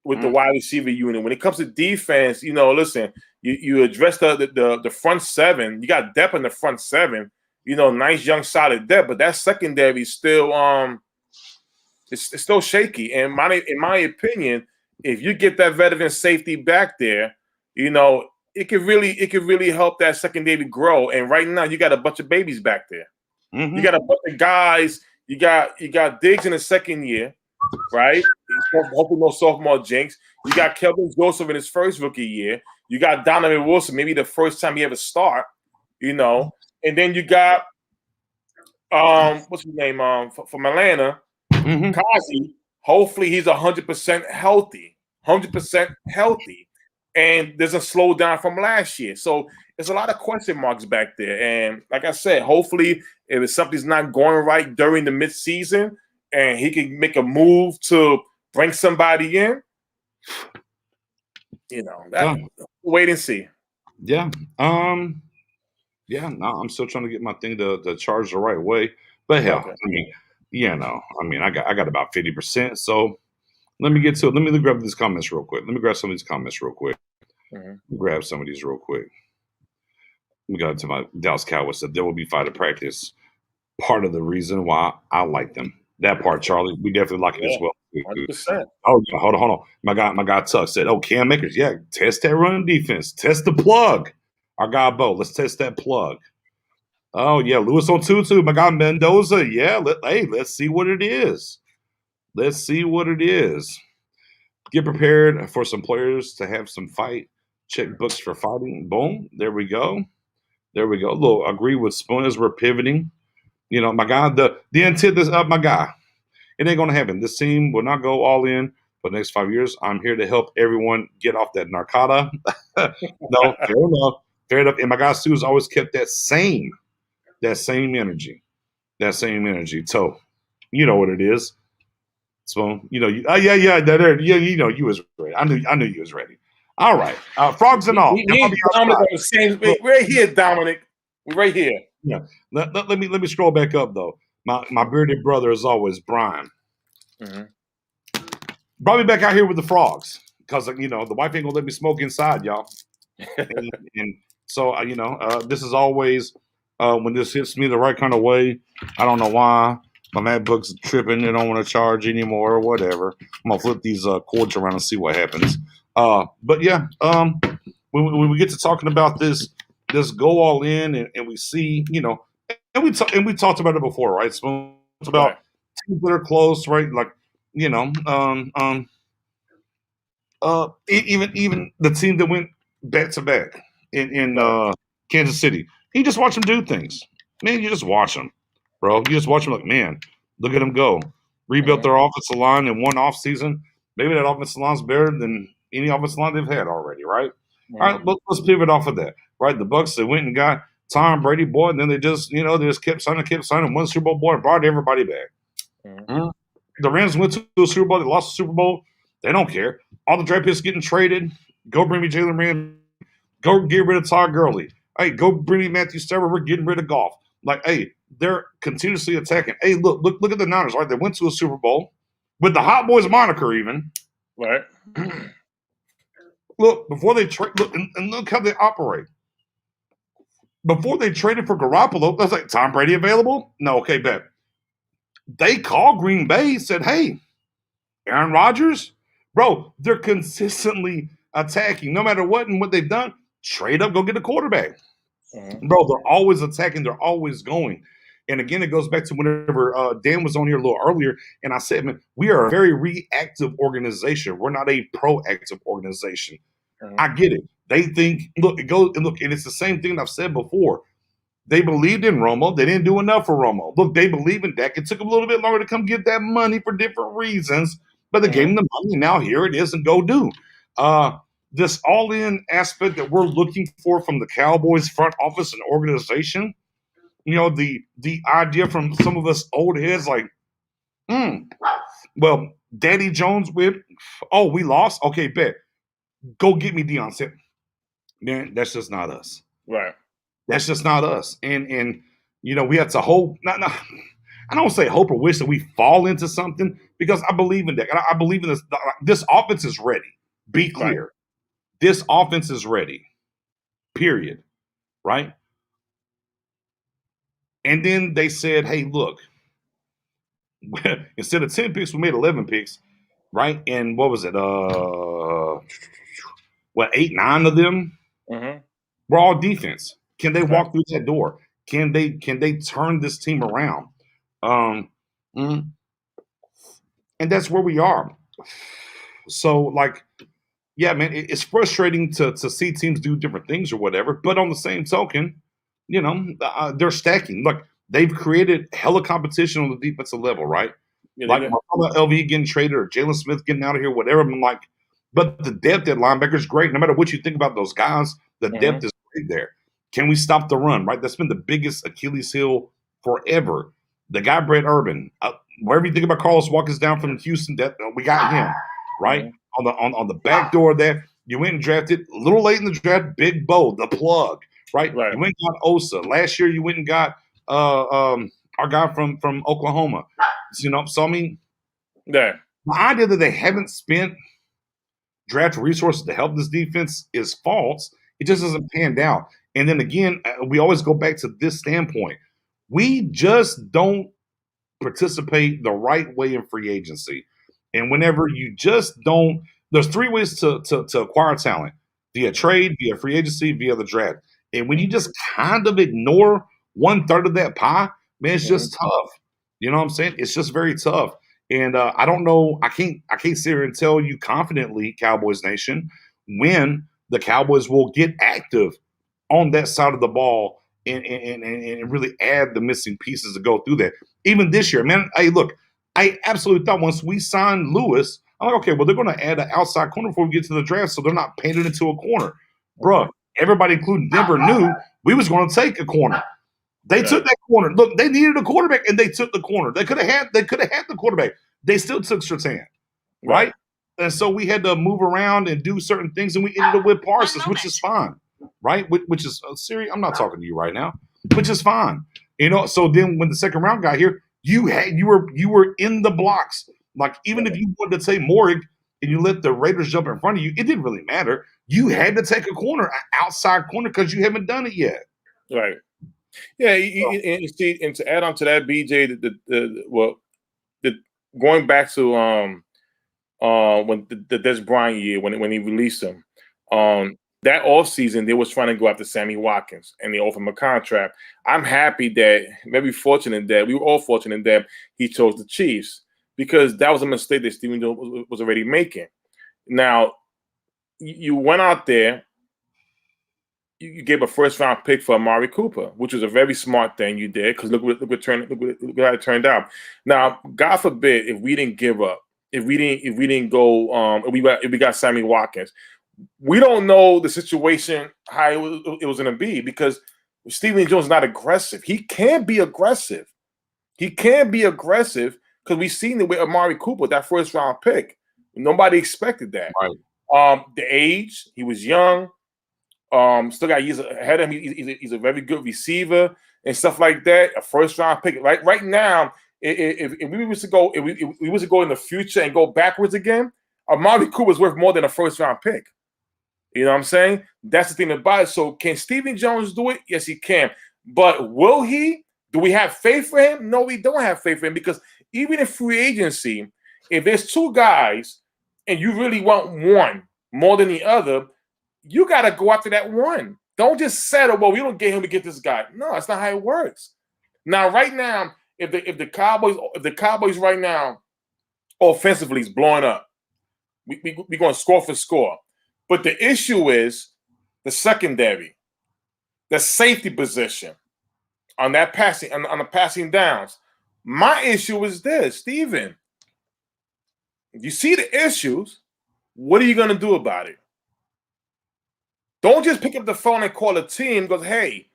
with the wide receiver unit. When it comes to defense, listen, you address the front 7. You got depth in the front 7. Nice young solid depth, but that secondary is still It's still shaky, and in my opinion, if you get that veteran safety back there, it could really help that secondary grow. And right now, you got a bunch of babies back there. You got a bunch of guys. You got Diggs in his second year, right? Hopefully no sophomore jinx. You got Kelvin Joseph in his first rookie year. You got Donovan Wilson, maybe the first time he ever start, and then you got what's his name from Atlanta, Kazi. Hopefully he's 100% healthy, 100% healthy, and there's a slowdown from last year. So there's a lot of question marks back there. And like I said, hopefully if something's not going right during the midseason and he can make a move to bring somebody in, wait and see. Yeah. Yeah, no, I'm still trying to get my thing to charge the right way. But hell, okay. I got about 50%. So let me get to it. Let me grab these comments real quick. Let me grab some of these comments real quick. Grab some of these real quick. We got to my Dallas Cowboys said there will be fighter practice. Part of the reason why I like them. That part, Charlie, we definitely like it as well. 100%. Oh, yeah, hold on. My guy Tuck said, Cam Makers, yeah, test that run defense. Test the plug. Our guy Bo, let's test that plug. Oh, yeah, Lewis on 2-2. My guy Mendoza, yeah, let's see what it is. Let's see what it is. Get prepared for some players to have some fight. Check books for fighting. Boom. There we go. Look, agree with Spoon as we're pivoting. My guy, the intent is up, my guy. It ain't going to happen. This team will not go all in for the next 5 years. I'm here to help everyone get off that narcota. No, fair enough. And my guy Sue's always kept that same energy. So, you know what it is. So, you was ready. I knew you was ready. All right. Frogs and all. We're here, Dominic. We're right here. Yeah. Let me scroll back up though. My bearded brother as always, Brian. Brought me back out here with the frogs because the wife ain't gonna let me smoke inside, y'all. and so this is always when this hits me the right kind of way. I don't know why my MacBook's tripping. They don't want to charge anymore or whatever. I'm gonna flip these cords around and see what happens. But yeah, when we get to talking about this go all in and we see, and we talked about it before, right? So it's about teams that are close, right? Like, even the team that went back to back in Kansas City. You just watch them do things. Man, you just watch them, bro. You just watch them like, man, look at them go. Rebuilt their offensive line in one off season. Maybe that offensive line's better than any offensive line they've had already, right? All right, let's pivot off of that, right? The Bucs, they went and got Tom Brady, boy, and then they just kept signing one Super Bowl, boy, and brought everybody back. The Rams went to the Super Bowl, they lost the Super Bowl. They don't care. All the draft picks getting traded. Go bring me Jalen Ramsey. Go get rid of Todd Gurley. Hey, go bring me Matthew Stafford. We're getting rid of Goff. Like, hey, they're continuously attacking. Hey, look at the Niners, right? They went to a Super Bowl with the Hot Boys moniker even. Right. Look, before they trade, and look how they operate. Before they traded for Garoppolo, I was like, Tom Brady available? No, okay, bet. They called Green Bay, said, hey, Aaron Rodgers? Bro, they're consistently attacking. No matter what and what they've done, trade up, go get a quarterback. Bro, they're always attacking. They're always going. And again, it goes back to whenever Dan was on here a little earlier, and I said, man, we are a very reactive organization. We're not a proactive organization. I get it. They think, look, and it's the same thing I've said before. They believed in Romo. They didn't do enough for Romo. Look, they believe in Dak. It took them a little bit longer to come get that money for different reasons, but they gave them the money, and now here it is, and go do. This all-in aspect that we're looking for from the Cowboys front office and organization, the idea from some of us old heads like, well, Daddy Jones we lost? Okay, bet. Go get me Deion Sanders. Man, that's just not us. Right. That's just not us. And we have to hope. I don't say hope or wish that we fall into something because I believe in that. I believe in this. This offense is ready. Be clear. Right. This offense is ready. Period. Right? And then they said, hey, look, instead of 10 picks, we made 11 picks. Right? And what was it? 8, 9 of them were all defense. Can they walk through that door? Can they turn this team around? And that's where we are. So, like, yeah, man, it's frustrating to see teams do different things or whatever. But on the same token, they're stacking. Look, they've created hella competition on the defensive level, right? Yeah, Like LVE getting traded or Jalen Smith getting out of here, whatever. I'm like, but the depth at linebacker is great. No matter what you think about those guys, the depth is great there. Can we stop the run, right? That's been the biggest Achilles heel forever. The guy, Brett Urban, wherever you think about Carlos Watkins down from Houston, we got him, right? On the back door there, you went and drafted a little late in the draft, Big Bo, the plug, right? You went and got Osa. Last year, you went and got our guy from Oklahoma. So I mean, the idea that they haven't spent draft resources to help this defense is false. It just doesn't pan out. And then again, we always go back to this standpoint. We just don't participate the right way in free agency. And whenever you just don't, there's three ways to acquire talent: via trade, via free agency, via the draft. And when you just kind of ignore 1/3 of that pie, man, it's just tough. You know what I'm saying? It's just very tough. And I don't know. I can't sit here and tell you confidently, Cowboys Nation, when the Cowboys will get active on that side of the ball and really add the missing pieces to go through that. Even this year, man. Hey, look, I absolutely thought once we signed Lewis, I'm like, okay, well, they're going to add an outside corner before we get to the draft, so they're not painted into a corner. Bruh, everybody, including Denver, knew we was going to take a corner. They took that corner. Look, they needed a quarterback, and they took the corner. They could have had the quarterback. They still took Surtain, right? And so we had to move around and do certain things, and we ended up with Parsons, which is fine, right? Which is Siri. I'm not talking to you right now, which is fine. So then when the second round got here, you were in the blocks. Like, even if you wanted to take Morrig and you let the Raiders jump in front of you, it didn't really matter. You had to take a corner, an outside corner, because you haven't done it yet. Right. Yeah, and to add on to that, BJ, going back to when the Des Bryant year, when he released him, that offseason, they was trying to go after Sammy Watkins, and they offered him a contract. I'm happy that, maybe fortunate that, we were all fortunate that he chose the Chiefs, because that was a mistake that Stephen Jones was already making. Now, you went out there, you gave a first-round pick for Amari Cooper, which was a very smart thing you did, because look how it turned out. Now, God forbid if we didn't give up, if we didn't go, if we got Sammy Watkins, we don't know the situation how it was going to be, because Stephen Jones is not aggressive. He can be aggressive. Because we've seen it with Amari Cooper, that first-round pick. Nobody expected that. Right. The age, he was young. Still got years ahead of him. He's a very good receiver and stuff like that. A first-round pick. Right now, if we was to go, if we was to go in the future and go backwards again, Amari Cooper is worth more than a first-round pick. You know what I'm saying? That's the thing about it. So can Stephen Jones do it? Yes, he can. But will he? Do we have faith for him? No, we don't have faith for him, because even in free agency, if there's two guys and you really want one more than the other, you got to go after that one. Don't just settle, well, we don't get him to get this guy. No, that's not how it works. Now, right now, if the Cowboys right now offensively is blowing up, we're going score for score. But the issue is the secondary, the safety position on that passing, on the passing downs. My issue is this, Steven. You see the issues. What are you going to do about it? Don't just pick up the phone and call a team because, hey,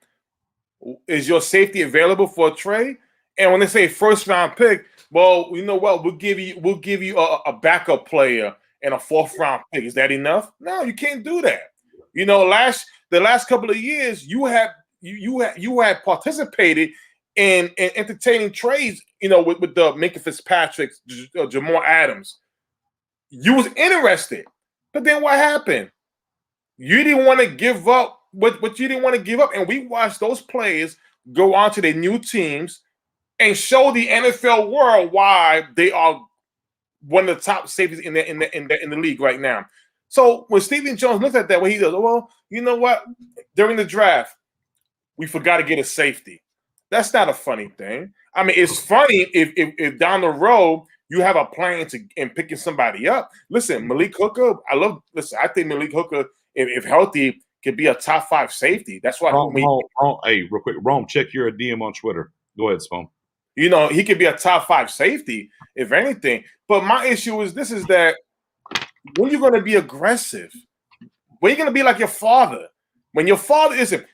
is your safety available for a trade? And when they say first round pick, well, you know what? We'll give you a backup player and a fourth round pick. Is that enough? No, you can't do that. The last couple of years, you had participated in entertaining trades, with the Minka Fitzpatrick, Jamal Adams. You was interested, but then what happened? You didn't want to give up what you didn't want to give up, and we watched those players go on to their new teams and show the NFL world why they are one of the top safeties in the league right now. So when Stephen Jones looks at that, what he does, well, you know what? During the draft, we forgot to get a safety. That's not a funny thing. I mean, it's funny if down the road you have a plan in picking somebody up. Listen, Malik Hooker, I think Malik Hooker, if healthy, could be a top 5 safety. That's why. Hey, real quick, Rome, check your DM on Twitter. Go ahead, Spoon. You know, he could be a top 5 safety, if anything. But my issue is that when you're going to be aggressive, when you're going to be like your father, when your father isn't,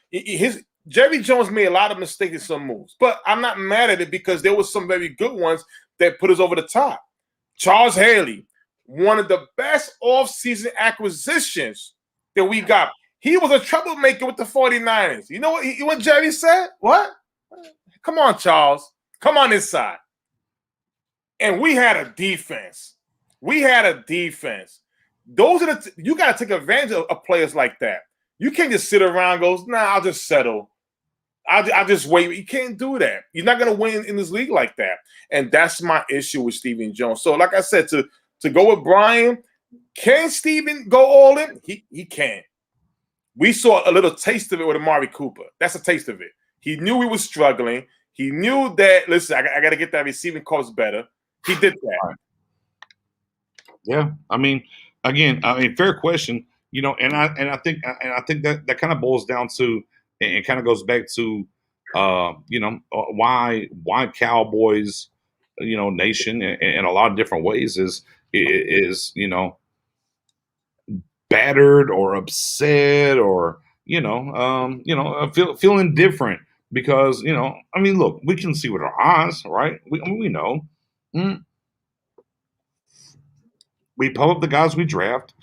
Jerry Jones made a lot of mistakes in some moves, but I'm not mad at it because there was some very good ones that put us over the top. Charles Haley, one of the best offseason acquisitions that we got. He was a troublemaker with the 49ers. You know what Jerry said? What? Come on, Charles. Come on this side. And we had a defense. Those are you got to take advantage of players like that. You can't just sit around and go, nah, I'll just settle. I'll just wait. You can't do that. You're not going to win in this league like that. And that's my issue with Stephen Jones. So like I said, to go with Brian, can Stephen go all in? He can. We saw a little taste of it with Amari Cooper. That's a taste of it. He knew he was struggling. He knew that, listen, I got to get that receiving corps better. He did that. Right. Yeah. I mean, again, fair question, you know, and I think that kind of boils down to, and kind of goes back to, you know, why Cowboys, you know, nation in a lot of different ways is, you know, battered or upset or, feeling different because, you know, I mean, look, we can see with our eyes, right? We know. We pull up the guys we draft,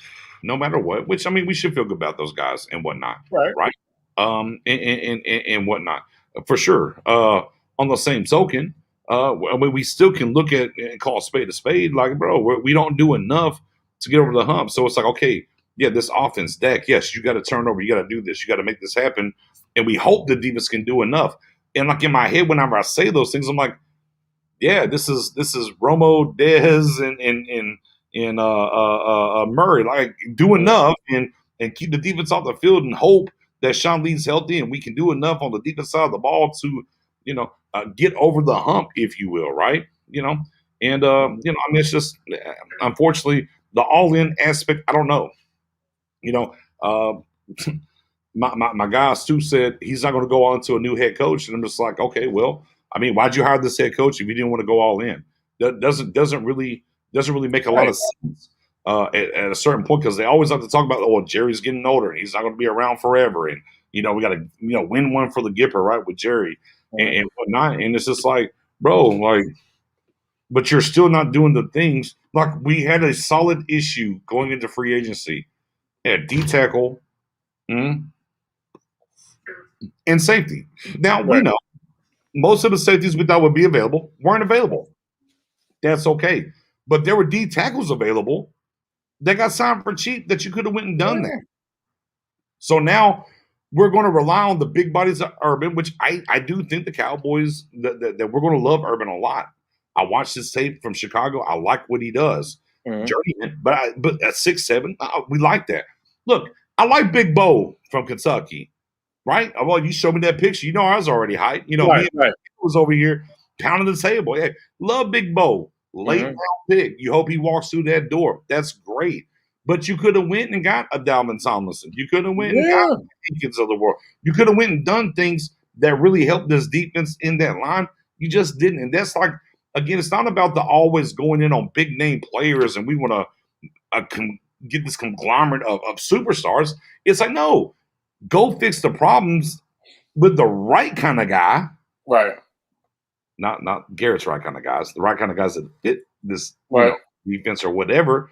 no matter what, which, I mean, we should feel good about those guys and whatnot. Right. And whatnot, for sure. On the same token, I mean, we still can look at and call a spade, like, bro, we don't do enough to get over the hump. So it's like, okay, yeah, this offense, Dak, yes, you got to turn over, you got to do this, you got to make this happen, and we hope the defense can do enough. And like in my head, whenever I say those things, I'm like, yeah, this is Romo, Dez, and Murray, like, do enough and keep the defense off the field and hope that Sean Lee's healthy and we can do enough on the defense side of the ball to, you know, get over the hump, if you will, right? You know, and you know, I mean, it's just unfortunately the all-in aspect. I don't know. You know, my guy Stu said he's not going to go on to a new head coach, and I'm just like, okay, well, I mean, why'd you hire this head coach if you didn't want to go all in? That doesn't really make a lot of sense at a certain point, because they always have to talk about, oh, Jerry's getting older and he's not going to be around forever, and you know, we got to, you know, win one for the Gipper, right, with Jerry and whatnot. And it's just like, bro, like, but you're still not doing the things. Like, we had a solid issue going into free agency at D tackle and safety. Now, we know most of the safeties we thought would be available weren't available. That's okay. But there were D tackles available that got signed for cheap that you could have went and done that. So now we're going to rely on the big bodies of Urban, which I do think the Cowboys, that we're going to love Urban a lot. I watched his tape from Chicago. I like what he does. Journeyman, but at 6'7", we like that. Look, I like Big Bo from Kentucky, right? Well, you showed me that picture. You know, I was already hyped. You know, me was over here pounding the table. Hey, love Big Bo. Late round pick. You hope he walks through that door. That's great. But you could have went and got a Dalvin Tomlinson. You could have went and got the Jenkins of the world. You could have went and done things that really helped this defense in that line. You just didn't. And that's like, again, it's not about the always going in on big name players and we want to get this conglomerate of superstars. It's like, no, go fix the problems with the right kind of guy. Right. Not Garrett's right kind of guys, the right kind of guys that fit this defense or whatever,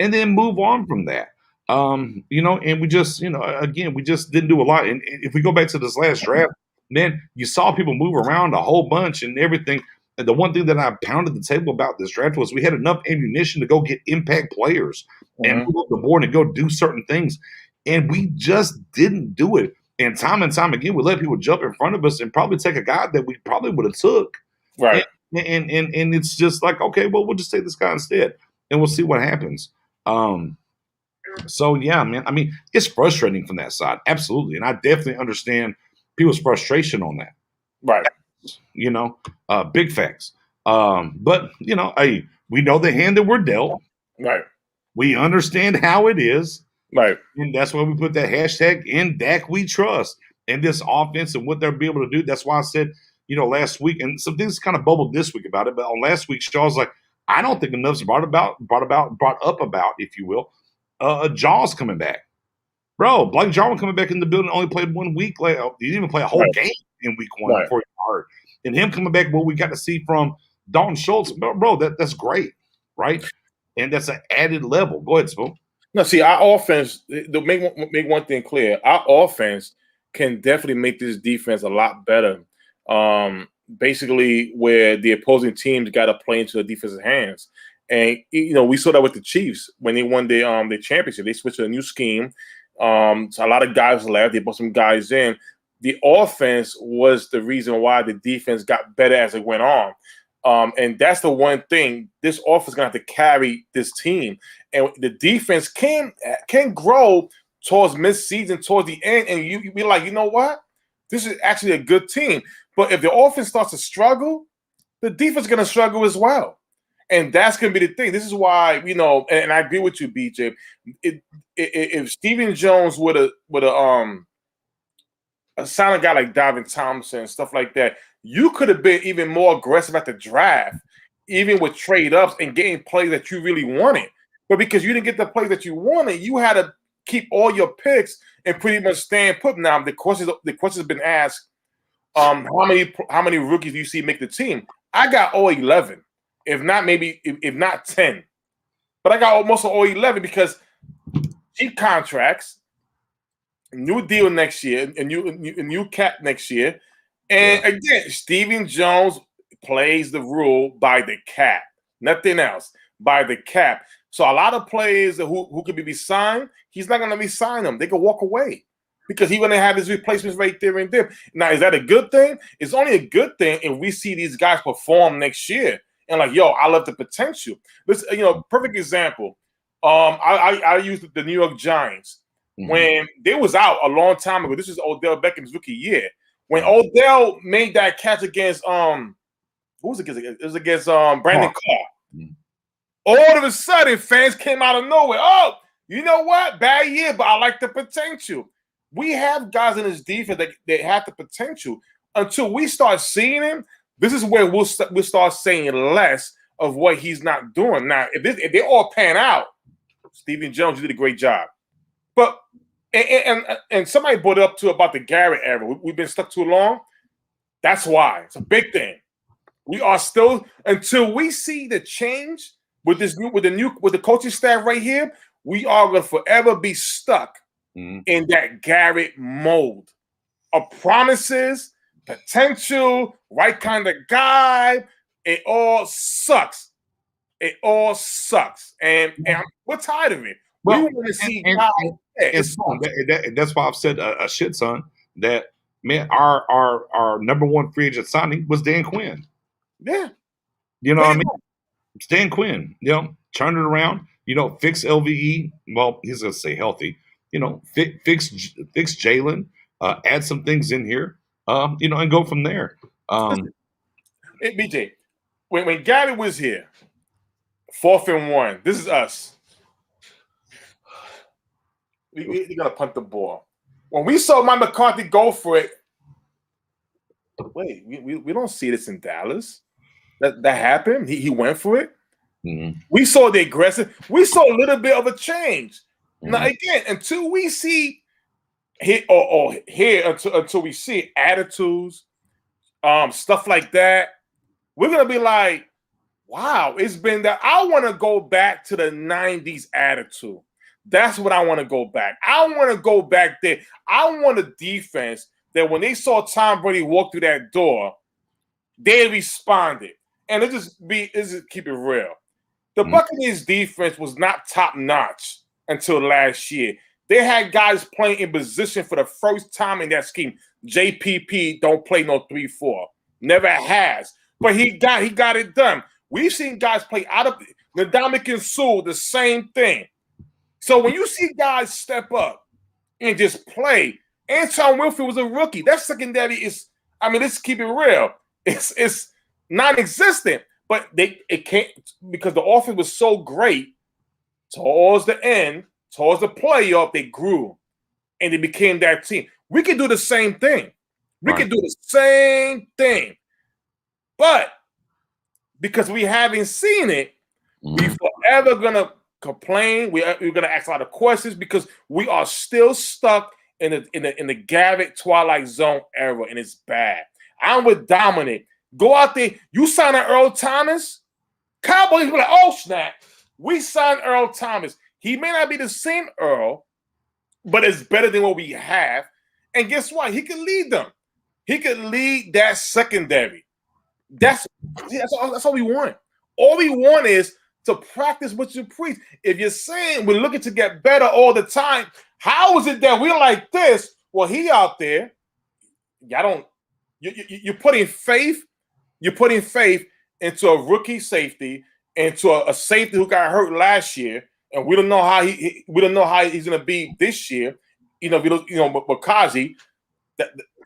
and then move on from that. You know, and we just, you know, again, we just didn't do a lot. And if we go back to this last draft, man, you saw people move around a whole bunch and everything. And the one thing that I pounded the table about this draft was we had enough ammunition to go get impact players and move up the board and go do certain things. And we just didn't do it. And time again, we let people jump in front of us and probably take a guy that we probably would have took. Right. And it's just like, okay, well, we'll just take this guy instead and we'll see what happens. So yeah, man, I mean, it's frustrating from that side. Absolutely. And I definitely understand people's frustration on that. Right. You know, big facts. But you know, hey, we know the hand that we're dealt. Right. We understand how it is. Right. And that's why we put that hashtag in Dak we trust. And this offense and what they'll be able to do. That's why I said, you know, last week, and some things kind of bubbled this week about it, but on last week's show, I was like, I don't think enough's brought up about, if you will, Jaws coming back. Bro, Blake Jarwin coming back in the building only played 1 week. Like, he didn't even play a whole game in week 1 before he got hurt. And him coming back, what we got to see from Dalton Schultz, bro, that's great, right? And that's an added level. Go ahead, Spoon. No, see, our offense, to make one thing clear, our offense can definitely make this defense a lot better. Basically, where the opposing teams got to play into the defensive hands. And, you know, we saw that with the Chiefs when they won the championship. They switched to a new scheme. So a lot of guys left. They put some guys in. The offense was the reason why the defense got better as it went on. And that's the one thing. This offense is going to have to carry this team. And the defense can grow towards mid-season, towards the end, and you be like, you know what? This is actually a good team. But if the offense starts to struggle, the defense is going to struggle as well. And that's going to be the thing. This is why, you know, and I agree with you, BJ. If Stephen Jones would have signed a guy like Dalvin Thompson and stuff like that, you could have been even more aggressive at the draft, even with trade-ups and getting plays that you really wanted. But because you didn't get the plays that you wanted, you had to keep all your picks and pretty much stand put. Now, the question has been asked, how many rookies do you see make the team? I got all 11. If not, maybe if not 10. But I got almost all 11 because cheap contracts, new deal next year, a new cap next year. And again, Stephen Jones plays the rule by the cap, nothing else, by the cap. So a lot of players who could be signed, he's not going to re-sign them. They can walk away because he's going to have his replacements right there and there. Now, is that a good thing? It's only a good thing if we see these guys perform next year. And like, yo, I love the potential. This, you know, perfect example. I used the New York Giants when they was out a long time ago. This is Odell Beckham's rookie year. When Odell made that catch against who was it against? It was against Brandon Carr. All of a sudden, fans came out of nowhere. Oh, you know what? Bad year, but I like the potential. We have guys in this defense that have the potential. Until we start seeing him, this is where we'll start saying less of what he's not doing. Now, if they all pan out, Stephen Jones, you did a great job. But and somebody brought it up too about the Garrett era. We've been stuck too long. That's why. It's a big thing. We are still, until we see the change with the coaching staff right here, we are going to forever be stuck in that Garrett mold of promises, potential, right kind of guy. It all sucks. It all sucks. And we're tired of it. Well, we want to see guys. That's why I've said a shit, son, that, man, our number one free agent signing was Dan Quinn. Yeah. You know what I mean? It's Dan Quinn. You know, turn it around. You know, fix LVE. Well, he's going to say healthy. You know, fix Jalen. Add some things in here. You know, and go from there. Hey, BJ, when Gabby was here, 4th and 1, this is us. We got to punt the ball. When we saw Mike McCarthy go for it, wait, we don't see this in Dallas. That happened. He went for it. Mm-hmm. We saw the aggressive. We saw a little bit of a change. Mm-hmm. Now again, until we see here until we see attitudes, stuff like that, we're gonna be like, wow, it's been that. I want to go back to the 90s attitude. That's what I want to go back. I want to go back there. I want a defense that when they saw Tom Brady walk through that door, they responded. And let's just keep it real. The Buccaneers defense was not top notch until last year. They had guys playing in position for the first time in that scheme. JPP don't play no 3-4. Never has. But he got it done. We've seen guys play out of Ndamukong Suh, the same thing. So when you see guys step up and just play, Antoine Winfield was a rookie. That secondary is, let's keep it real. It's non-existent. But it can't, because the offense was so great towards the end, towards the playoff, they grew and they became that team. We can do the same thing. We can do the same thing. But because we haven't seen it, we forever gonna complain. We're gonna ask a lot of questions because we are still stuck in the Garrett Twilight Zone era, and it's bad. I'm with Dominic. Go out there. You sign an Earl Thomas. Cowboys be like, oh snap. We signed Earl Thomas. He may not be the same Earl, but it's better than what we have. And guess what? He can lead them. He can lead that secondary. That's all we want. All we want is to practice what you preach. If you're saying we're looking to get better all the time, how is it that we're like this? Well, he out there. You're putting faith. You're putting faith into a rookie safety, into a safety who got hurt last year, and we don't know how he's going to be this year. But Kazi,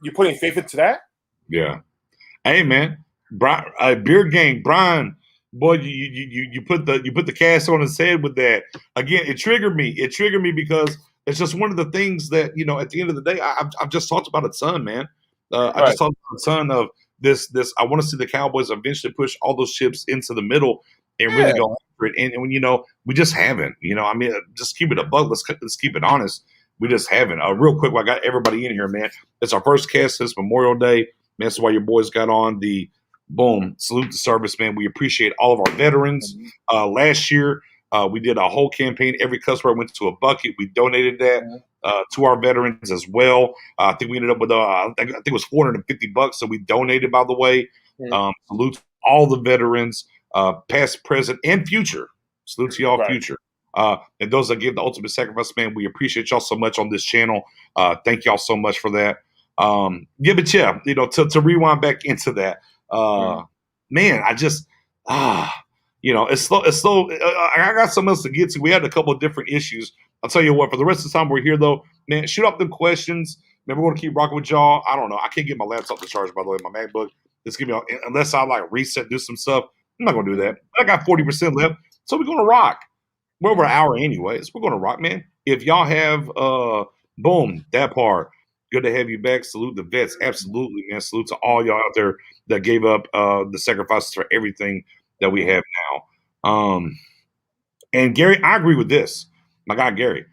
you're putting faith into that. Yeah. Hey man, Brian, Beer Gang, Brian. Boy, you put the cast on his head with that. Again, it triggered me. It triggered me because it's just one of the things that, at the end of the day, I've just talked about a ton, man. I just talked about a ton of this. I want to see the Cowboys eventually push all those chips into the middle and really go after it. And when we just haven't. Just keep it a buck. Let's keep it honest. We just haven't. Real quick, I got everybody in here, man. It's our first cast since Memorial Day. Man, that's why your boys got on the boom. Salute the service, man. We appreciate all of our veterans. Last year, we did a whole campaign. Every customer went to a bucket. We donated that to our veterans as well. I think we ended up with I think it was $450. So we donated, by the way. Salute all the veterans, past, present, and future. Salute to y'all, future. And those that give the ultimate sacrifice, man, we appreciate y'all so much on this channel. Thank y'all so much for that. To rewind back into that, man, I just, it's slow. I got something else to get to. We had a couple of different issues. I'll tell you what, for the rest of the time we're here, though, man, shoot up them questions. Man, we're going to keep rocking with y'all. I don't know. I can't get my laptop to charge, by the way, my MacBook. Just give me, unless I reset, do some stuff. I'm not going to do that. I got 40% left, so we're going to rock. We're over an hour anyways. We're going to rock, man. If y'all have, boom, that part. Good to have you back. Salute the vets. Absolutely, man. Salute to all y'all out there that gave up the sacrifices for everything that we have now. And Gary, I agree with this. My guy, Gary.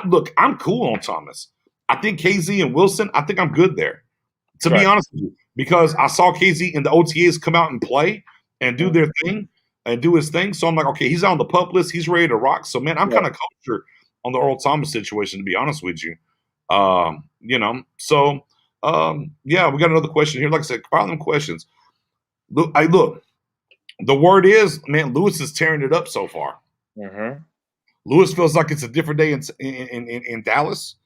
Look, I'm cool on Thomas. I think KZ and Wilson, I think I'm good there. To be honest with you, because I saw KZ and the OTAs come out and play and do their thing and do his thing. So I'm like, okay, he's on the pup list. He's ready to rock. So, man, I'm kind of cultured on the Earl Thomas situation, to be honest with you. So we got another question here. Like I said, file them questions. Look, the word is, man, Lewis is tearing it up so far. Lewis feels like it's a different day in Dallas.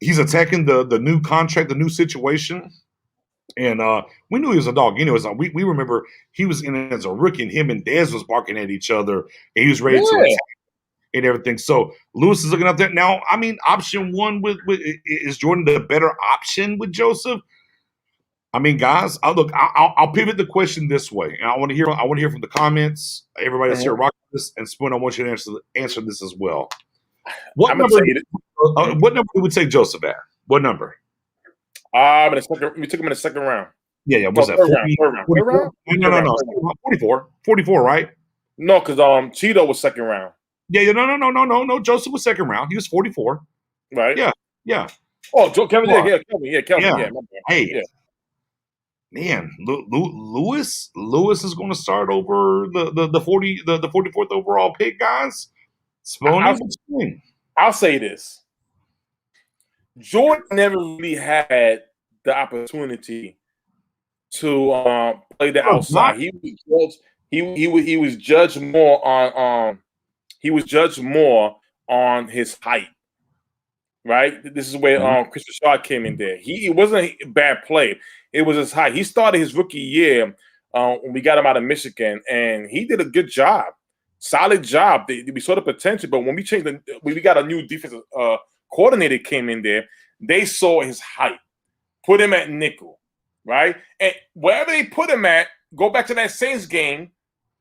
He's attacking the new contract, the new situation. And we knew he was a dog. Anyways, we remember he was in as a rookie, and him and Dez was barking at each other, and he was ready to attack and everything. So Lewis is looking up there now. I mean, option one with is Jordan the better option with Joseph? I mean, guys, I'll pivot the question this way, and I want to hear from the comments. Everybody that's here rocking this, and Spoon, I want you to answer this as well. What number we would take Joseph at? What number? We took him in the second round. Yeah. What's that? third round? No. 44, right? No, because Cheeto was second round. Yeah. No. Joseph was second round. He was 44. Right. Yeah. Oh, Kevin. Kelvin. Hey. Man, Lewis is going to start over the 44th overall pick, guys. I'll say this. Jordan never really had the opportunity to play the outside. He was judged more on his height. Right? This is where Chris Rashad came in there. He wasn't a bad play. It was his height. He started his rookie year when we got him out of Michigan, and he did a good job. Solid job. We saw the potential, but when we got a new defensive coordinator came in there, they saw his height, put him at nickel, right? And wherever they put him at, go back to that Saints game,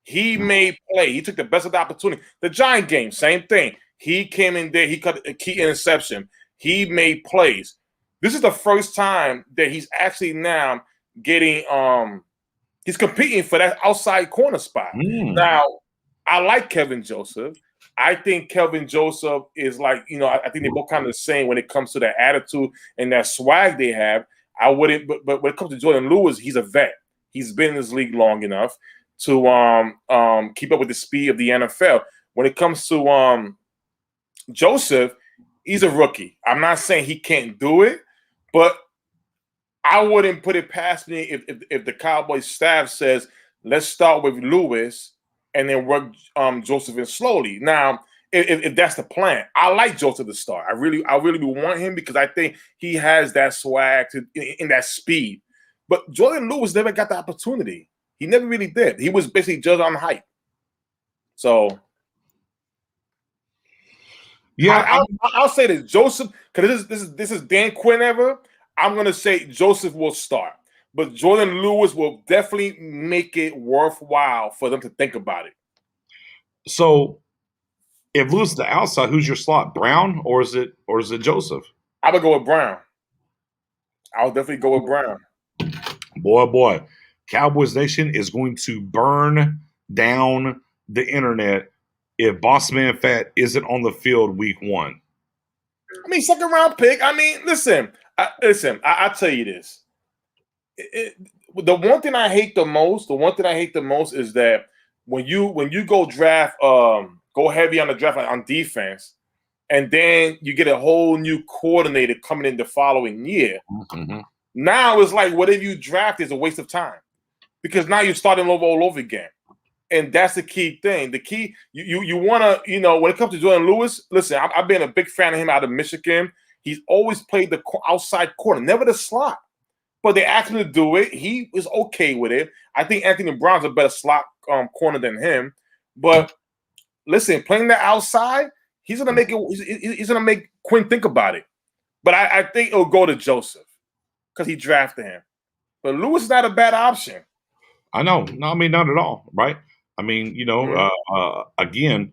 he made play. He took the best of the opportunity. The Giant game, same thing. He came in there. He cut a key interception. He made plays. This is the first time that he's actually now getting he's competing for that outside corner spot. Now, I like Kevin Joseph. I think Kevin Joseph is like, I think they're both kind of the same when it comes to that attitude and that swag they have. I wouldn't, but when it comes to Jordan Lewis, he's a vet. He's been in this league long enough to keep up with the speed of the NFL. When it comes to Joseph, he's a rookie. I'm not saying he can't do it, but I wouldn't put it past me if the Cowboys staff says, let's start with Lewis and then work Joseph in slowly. Now, if that's the plan, I like Joseph to start. I really want him because I think he has that swag in that speed. But Jordan Lewis never got the opportunity. He never really did. He was basically judged on hype. So, yeah, I'll say this, Joseph, because this is Dan Quinn ever. I'm gonna say Joseph will start, but Jordan Lewis will definitely make it worthwhile for them to think about it. So, if Lewis is the outside, who's your slot? Brown or is it Joseph? I would go with Brown. I'll definitely go with Brown. Boy, Cowboys Nation is going to burn down the internet if Boss Man Fat isn't on the field week 1. I mean, second round pick. I mean, listen. I'll tell you this. The one thing I hate the most is that when you go draft, go heavy on the draft on defense, and then you get a whole new coordinator coming in the following year. Mm-hmm. Now it's like whatever you draft is a waste of time because now you're starting all over again. And that's the key thing. The key, you want to, when it comes to Jordan Lewis, listen, I've been a big fan of him out of Michigan. He's always played the outside corner, never the slot. But they asked him to do it. He was okay with it. I think Anthony Brown's a better slot corner than him. But listen, playing the outside, he's gonna make it. He's gonna make Quinn think about it. But I think it'll go to Joseph because he drafted him. But Lewis is not a bad option. I know. No, I mean, not at all, right? I mean, again,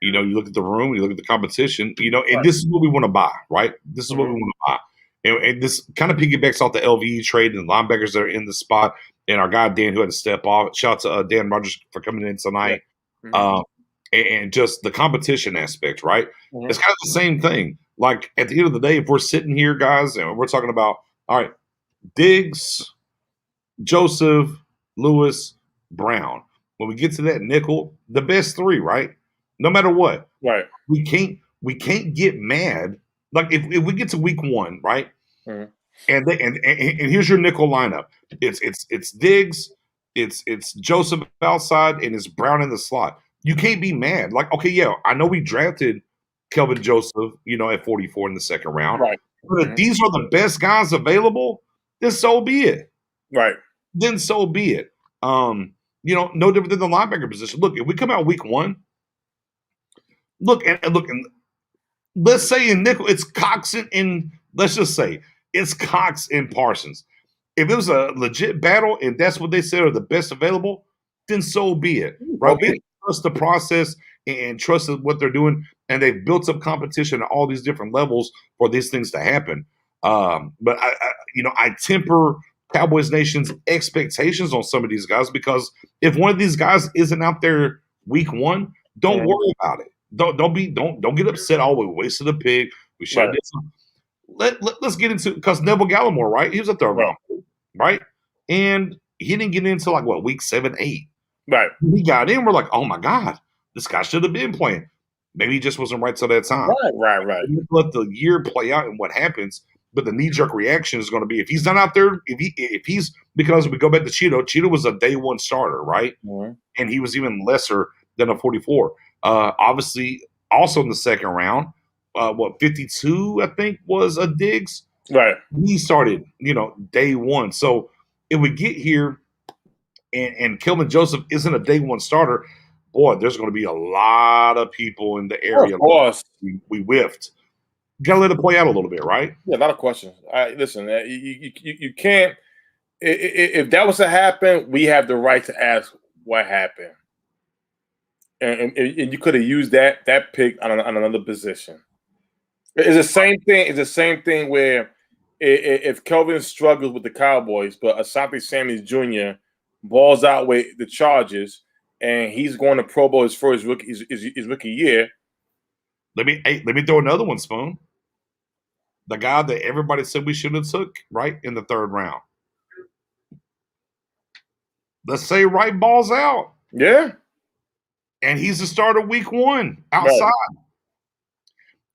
you look at the room, you look at the competition, and right. This is what we want to buy, right? This is what we want to buy. And this kind of piggybacks off the LVE trade and the linebackers that are in the spot and our guy Dan who had to step off. Shout out to Dan Rogers for coming in tonight. Yeah. And just the competition aspect, right? Mm-hmm. It's kind of the same thing. Like at the end of the day, if we're sitting here, guys, and we're talking about, all right, Diggs, Joseph, Lewis, Brown. When we get to that nickel, the best 3, right? No matter what. Right. We can't get mad. Like if we get to week 1, right? Mm-hmm. And here's your nickel lineup. It's Diggs, it's Joseph outside, and it's Brown in the slot. You can't be mad. Like, okay, yeah, I know we drafted Kelvin Joseph, at 44 in the second round. Right. But if these are the best guys available, then so be it. Right. Then so be it. No different than the linebacker position. Look, if we come out week 1, and let's say in nickel, it's Cox and let's just say it's Cox and Parsons. If it was a legit battle and that's what they said are the best available, then so be it. Right? We trust the process and trust what they're doing, and they've built up competition at all these different levels for these things to happen. But I temper Cowboys Nation's expectations on some of these guys because if one of these guys isn't out there week 1, don't worry about it. Don't get upset. Oh, we wasted a pick. We should have did something. Let's get into because Neville Gallimore, right? He was a third round, right? And he didn't get into week 7, 8. Right. He got in. We're like, oh my God, this guy should have been playing. Maybe he just wasn't right till that time. Right. Let the year play out and what happens. But the knee-jerk reaction is going to be if he's not out there, if he's because we go back to Cheeto. Cheeto was a day 1 starter, right? Mm-hmm. And he was even lesser than a 44. Obviously, also in the second round, 52 I think was a Diggs. Right. He started, day 1. So if we get here and Kelvin Joseph isn't a day 1 starter, boy, there's going to be a lot of people in the area. Of course, we whiffed. Got to let it play out a little bit, right? Yeah, a lot of questions. Listen, you can't. If that was to happen, we have the right to ask what happened, and you could have used that pick on another position. It's the same thing. It's the same thing where if Kelvin struggles with the Cowboys, but Asante Samuel Jr. balls out with the Chargers, and he's going to Pro Bowl his first rookie year. Let me throw another one, Spoon. The guy that everybody said we should have took right in the third round. Let's say Wright balls out. Yeah. And he's the starter week 1 outside. Right.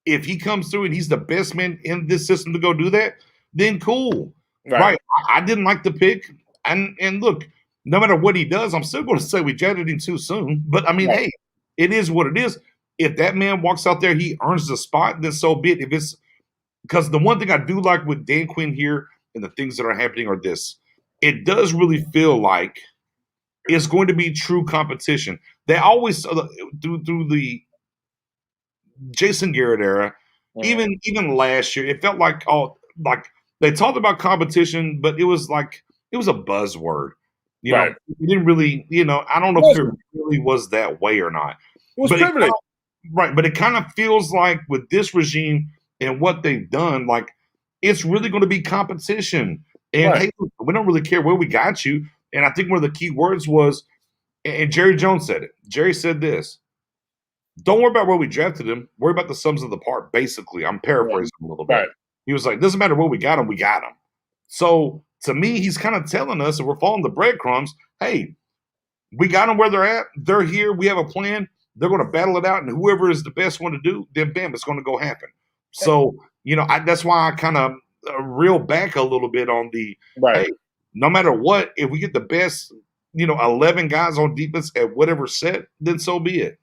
If he comes through and he's the best man in this system to go do that, then cool. Right. I didn't like the pick. And look, no matter what he does, I'm still going to say we drafted him too soon. But, I mean, hey, it is what it is. If that man walks out there, he earns the spot, then so be it. If it's because the one thing I do like with Dan Quinn here and the things that are happening are this. It does really feel like it's going to be true competition. They always, through the Jason Garrett era, even last year, it felt like they talked about competition, but it was like it was a buzzword. You know, it didn't really, I don't know if it really was that way or not. It was privilege. But it kind of feels like with this regime and what they've done, like it's really going to be competition. And hey, we don't really care where we got you. And I think one of the key words was, and Jerry Jones said it. Jerry said this. Don't worry about where we drafted him. Worry about the sums of the part, basically. I'm paraphrasing a little bit. He was like, doesn't matter where we got him, we got him. So to me, he's kind of telling us, and we're following the breadcrumbs, hey, we got them where they're at. They're here. We have a plan. They're going to battle it out. And whoever is the best one to do, then bam, it's going to go happen. So, that's why I kind of reel back a little bit on the, hey, no matter what, if we get the best, 11 guys on defense at whatever set, then so be it.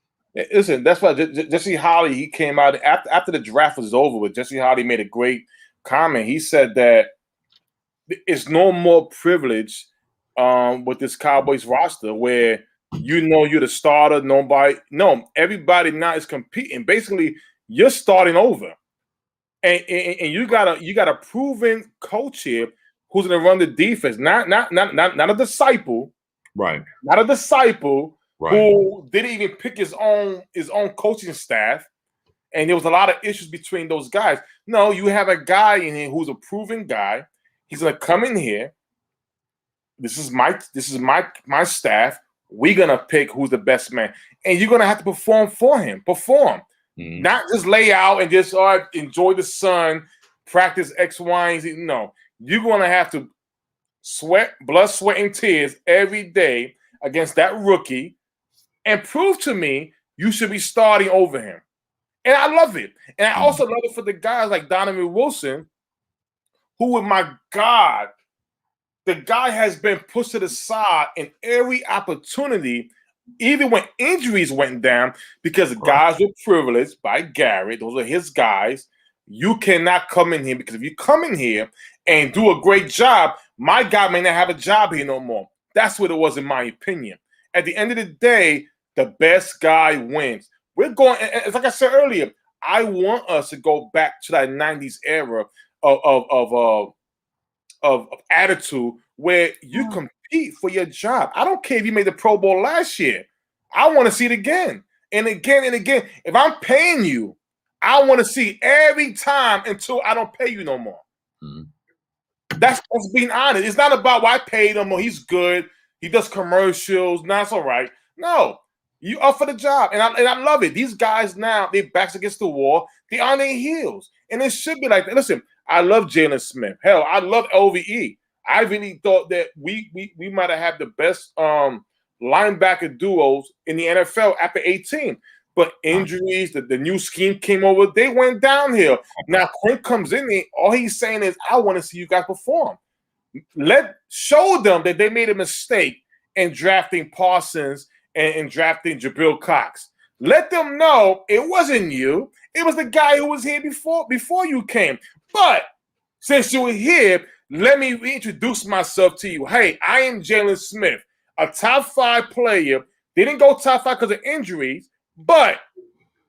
Listen, that's why Jesse Holley, he came out after the draft was over with. Jesse Holley made a great comment. He said that it's no more privilege with this Cowboys roster where you're the starter. Everybody now is competing. Basically, you're starting over, and you got a proven coach here who's going to run the defense, not a disciple, right? Not a disciple. Right. Who didn't even pick his own coaching staff, and there was a lot of issues between those guys. No, you have a guy in here who's a proven guy. He's gonna come in here. This is my staff. We're gonna pick who's the best man, and you're gonna have to perform for him. Not just lay out and just enjoy the sun, practice X, Y, and Z. No, you're gonna have to sweat, blood, sweat, and tears every day against that rookie. And prove to me you should be starting over him. And I love it. And I also love it for the guys like Donovan Wilson, who, my God, the guy has been pushed to the side in every opportunity, even when injuries went down, because guys were privileged by Garrett. Those are his guys. You cannot come in here, because if you come in here and do a great job, my guy may not have a job here no more. That's what it was, in my opinion. At the end of the day, the best guy wins. We're going, as like I said earlier, I want us to go back to that 90s era of attitude where you compete for your job. I don't care if you made the Pro Bowl last year. I want to see it again and again and again. If I'm paying you, I want to see every time until I don't pay you no more. That's being honest. It's not about why I paid him or he's good. He does commercials. No, that's all right. No, you up for the job. And I love it. These guys now, their backs against the wall. They on their heels. And it should be like that. Listen, I love Jalen Smith. Hell, I love LVE. I really thought that we might have had the best linebacker duos in the NFL after 18. But injuries, the new scheme came over. They went downhill. Now, Quinn comes in there. All he's saying is, I want to see you guys perform. Show them that they made a mistake in drafting Parsons and drafting Jabril Cox. Let them know it wasn't you. It was the guy who was here before you came. But since you were here, let me reintroduce myself to you. Hey, I am Jalen Smith, a top 5 player. Didn't go top 5 because of injuries, but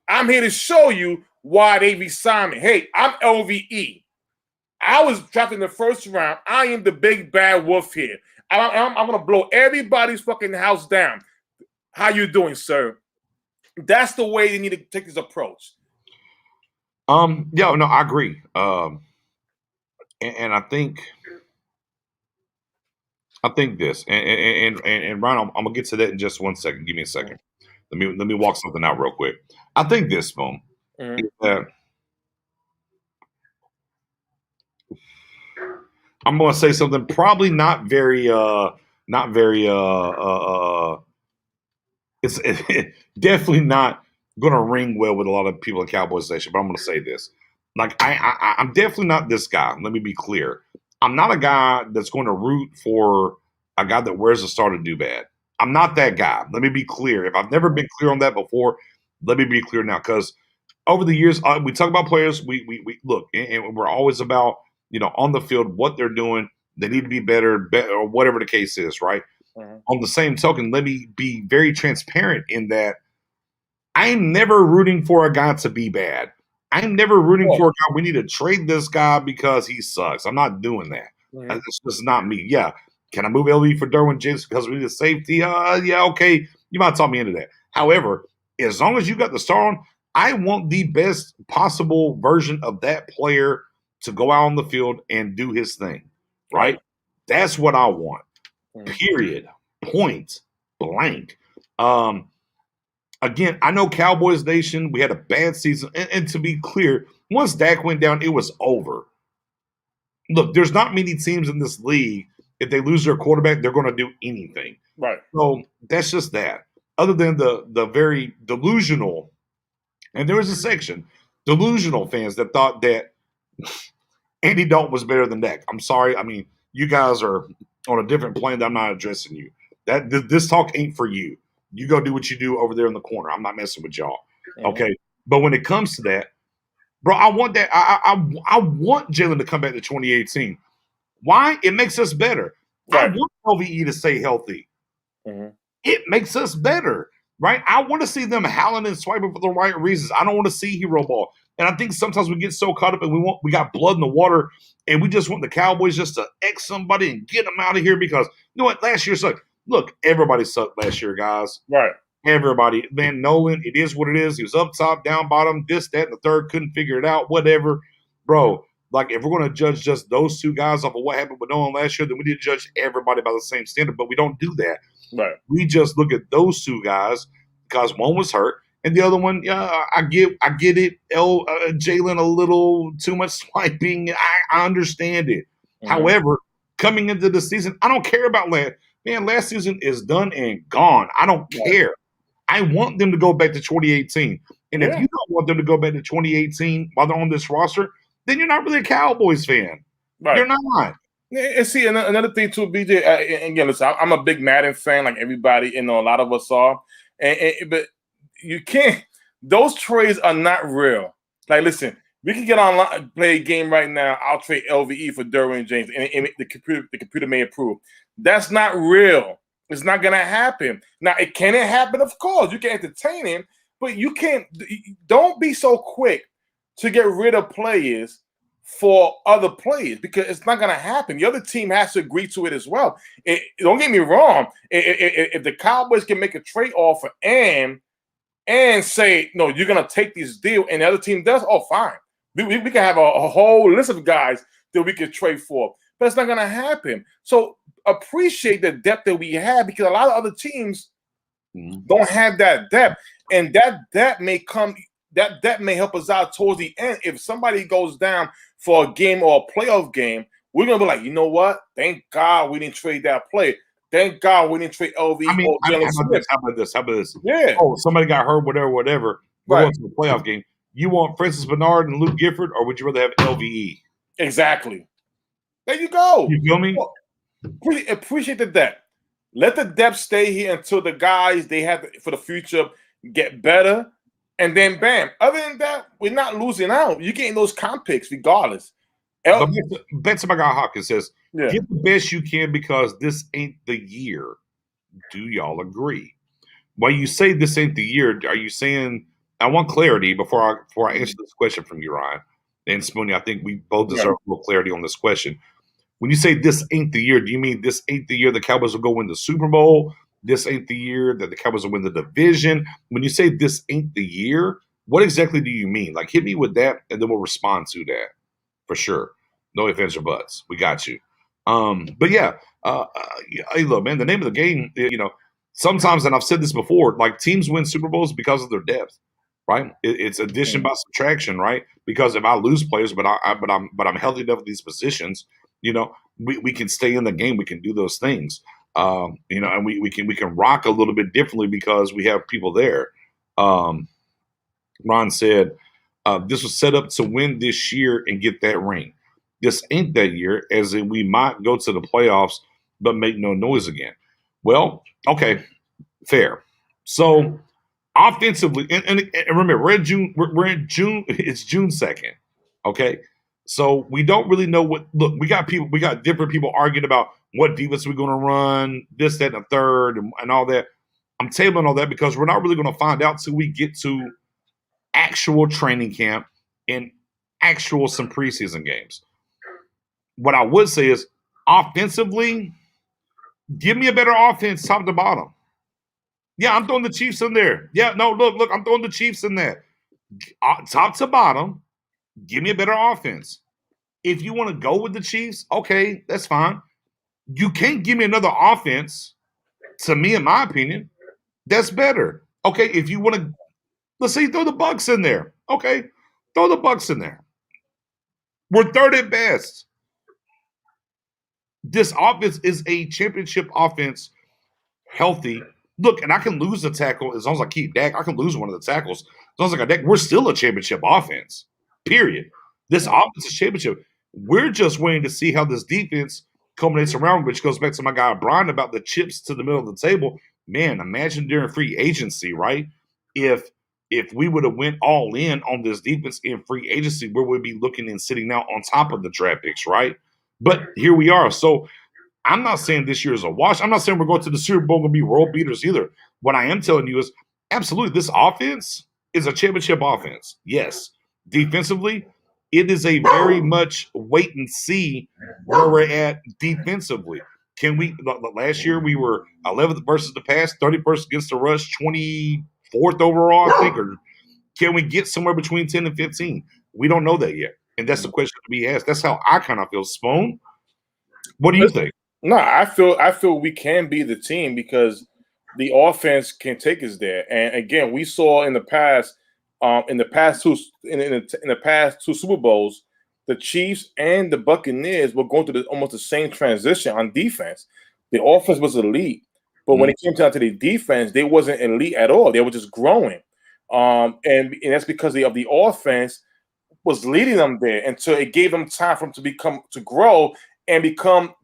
I'm here to show you why they re-signed me. Hey, I'm LVE. I was drafted in the first round. I am the big bad wolf here. I'm going to blow everybody's fucking house down. How you doing, sir? That's the way you need to take this approach. Yeah, no, I agree. And I think this, and Ryan, I'm gonna get to that in just 1 second. Give me a second. Let me walk something out real quick. I think this, Boom. I'm gonna say something probably not very it's definitely not gonna ring well with a lot of people in Cowboys Nation, but I'm gonna say this. Like I'm definitely not this guy. Let me be clear. I'm not a guy that's going to root for a guy that wears a star to do bad. I'm not that guy. Let me be clear. If I've never been clear on that before, let me be clear now. Because over the years, we talk about players. We look, and we're always about on the field what they're doing. They need to be better, or whatever the case is, right? On the same token, let me be very transparent in that I'm never rooting for a guy to be bad. I'm never rooting for a guy. We need to trade this guy because he sucks. I'm not doing that. It's just not me. Yeah. Can I move LVE for Derwin James because we need a safety? Yeah, okay. You might talk me into that. However, as long as you got the star on, I want the best possible version of that player to go out on the field and do his thing. Right? That's what I want. Period. Point blank. Again, I know Cowboys Nation, we had a bad season. And to be clear, once Dak went down, it was over. Look, there's not many teams in this league. If they lose their quarterback, they're going to do anything. Right. So that's just that. Other than the very delusional, and there was a section, delusional fans that thought that Andy Dalton was better than Dak. I'm sorry. I mean, you guys are on a different plane that I'm not addressing you. This talk ain't for you. You go do what you do over there in the corner. I'm not messing with y'all. Okay. But when it comes to that, bro, I want that. I want Jalen to come back to 2018. Why? It makes us better. I want LVE to stay healthy. It makes us better, right? I want to see them howling and swiping for the right reasons. I don't want to see hero ball. And I think sometimes we get so caught up and we got blood in the water and we just want the Cowboys just to X somebody and get them out of here because you know what? Last year sucked. Look, everybody sucked last year, guys. Right. Everybody. Man, Nolan, it is what it is. He was up top, down bottom, this, that, and the third. Couldn't figure it out, whatever. Bro, like if we're going to judge just those two guys off of what happened with Nolan last year, then we need to judge everybody by the same standard, but we don't do that. Right. We just look at those two guys because one was hurt and the other one, yeah, I get it. Jalen a little too much swiping. I understand it. However, coming into the season, I don't care about last. Man, last season is done and gone. I don't care. I want them to go back to 2018. And if you don't want them to go back to 2018 while they're on this roster, then you're not really a Cowboys fan. Right. You're not. And see, another thing too, BJ, again, listen, I'm a big Madden fan, like everybody, a lot of us are. But you can't, those trades are not real. Like, listen, we can get online, play a game right now. I'll trade LVE for Derwin James, and the computer may approve. That's not real. It's not gonna happen. Now, can it happen? Of course, you can entertain him, but you can't. Don't be so quick to get rid of players for other players because it's not gonna happen. The other team has to agree to it as well. Don't get me wrong. If the Cowboys can make a trade offer and say no, you're gonna take this deal, and the other team does, oh fine. We can have a whole list of guys that we could trade for, but it's not going to happen. So appreciate the depth that we have because a lot of other teams don't have that depth, and that may come. That may help us out towards the end. If somebody goes down for a game or a playoff game, we're gonna be like, you know what? Thank God we didn't trade that play. Thank God we didn't trade LV or Jalen Smith. How about this? Yeah. Oh, somebody got hurt, whatever. We're going to the playoff game. You want Francis Bernard and Luke Gifford, or would you rather have LVE? Exactly. There you go. You feel me? Really appreciate the depth. Let the depth stay here until the guys they have for the future get better, and then bam. Other than that, we're not losing out. You're getting those comp picks regardless. Back to my guy Hawkins says, get the best you can because this ain't the year. Do y'all agree? When you say this ain't the year, are you saying? I want clarity before I answer this question from you, Ryan. And Spoonie, I think we both deserve a little clarity on this question. When you say this ain't the year, do you mean this ain't the year the Cowboys will go win the Super Bowl? This ain't the year that the Cowboys will win the division? When you say this ain't the year, what exactly do you mean? Like, hit me with that, and then we'll respond to that for sure. No ifs, ands, or buts. We got you. But yeah, hey, look, man, the name of the game, sometimes, and I've said this before, like teams win Super Bowls because of their depth, right? It's addition by subtraction, right? Because if I lose players, but I'm healthy enough at these positions, we can stay in the game. We can do those things, and we can rock a little bit differently because we have people there. Ron said, this was set up to win this year and get that ring. This ain't that year, as in we might go to the playoffs but make no noise again. Well, okay, fair. So offensively, and remember, we're in June. It's June 2nd. Okay. So we don't really know we got different people arguing about what defense we're going to run, this, that, and the third, and all that. I'm tabling all that because we're not really going to find out till we get to actual training camp and actual some preseason games. What I would say is offensively, give me a better offense top to bottom. Yeah, I'm throwing the Chiefs in there. Yeah, no, look, I'm throwing the Chiefs in there. Top to bottom, give me a better offense. If you want to go with the Chiefs, okay, that's fine. You can't give me another offense, to me, in my opinion, that's better. Okay, if you want to, let's say throw the Bucks in there. Okay, throw the Bucks in there. We're third at best. This offense is a championship offense, healthy. Look, and I can lose the tackle as long as I keep Dak. I can lose one of the tackles as long as I got Dak. We're still a championship offense, period. This offense is championship. We're just waiting to see how this defense culminates around, which goes back to my guy Brian about the chips to the middle of the table. Man, imagine during free agency, right? If we would have went all in on this defense in free agency, where we'd be looking and sitting now on top of the draft picks, right? But here we are. So I'm not saying this year is a wash. I'm not saying we're going to the Super Bowl and be world beaters either. What I am telling you is absolutely this offense is a championship offense. Yes. Defensively, it is a very much wait and see where we're at defensively. Can we – last year we were 11th versus the pass, 31st against the rush, 24th overall, I think. Or can we get somewhere between 10 and 15? We don't know that yet. And that's the question to be asked. That's how I kind of feel. Spoon, what do you think? No, I feel we can be the team because the offense can take us there. And again, we saw in the past two Super Bowls, the Chiefs and the Buccaneers were going through almost the same transition on defense. The offense was elite, but when it came down to the defense, they wasn't elite at all. They were just growing, and that's because of the offense was leading them there, and so it gave them time for them to grow and become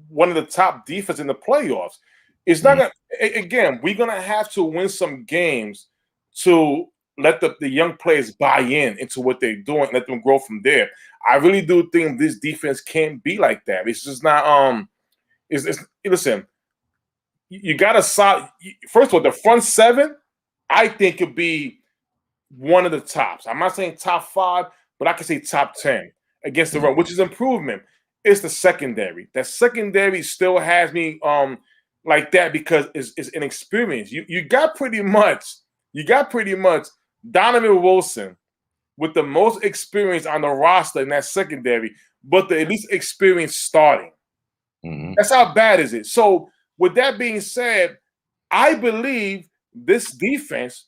one of the top defense in the playoffs. It's not gonna, again, we're gonna have to win some games to let the young players buy into what they're doing, let them grow from there. I really do think this defense can't be like that. It's just not. Listen, you got to solid. First of all, the front seven, I think could be one of the tops. I'm not saying top 5, but I can say top 10 against the run, which is improvement. It's the secondary. That secondary still has me like that because it's inexperienced. You got pretty much Donovan Wilson with the most experience on the roster in that secondary, but the at least experience starting. That's how bad is it. So with that being said, I believe this defense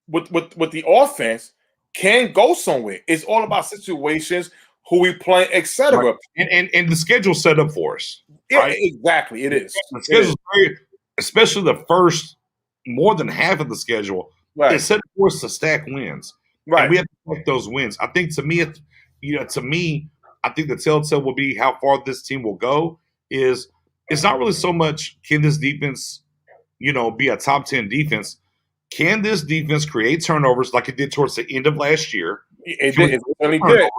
with the offense can go somewhere. It's all about situations, who we play, etc. Right. And the schedule's set up for us. Right? Yeah, exactly. It is. The schedule's especially the first more than half of the schedule. Right. It's set up for us to stack wins. Right. And we have to take those wins. I think to me, I think the telltale will be how far this team will go. Is it's not really so much can this defense, be a top 10 defense. Can this defense create turnovers like it did towards the end of last year? It really did.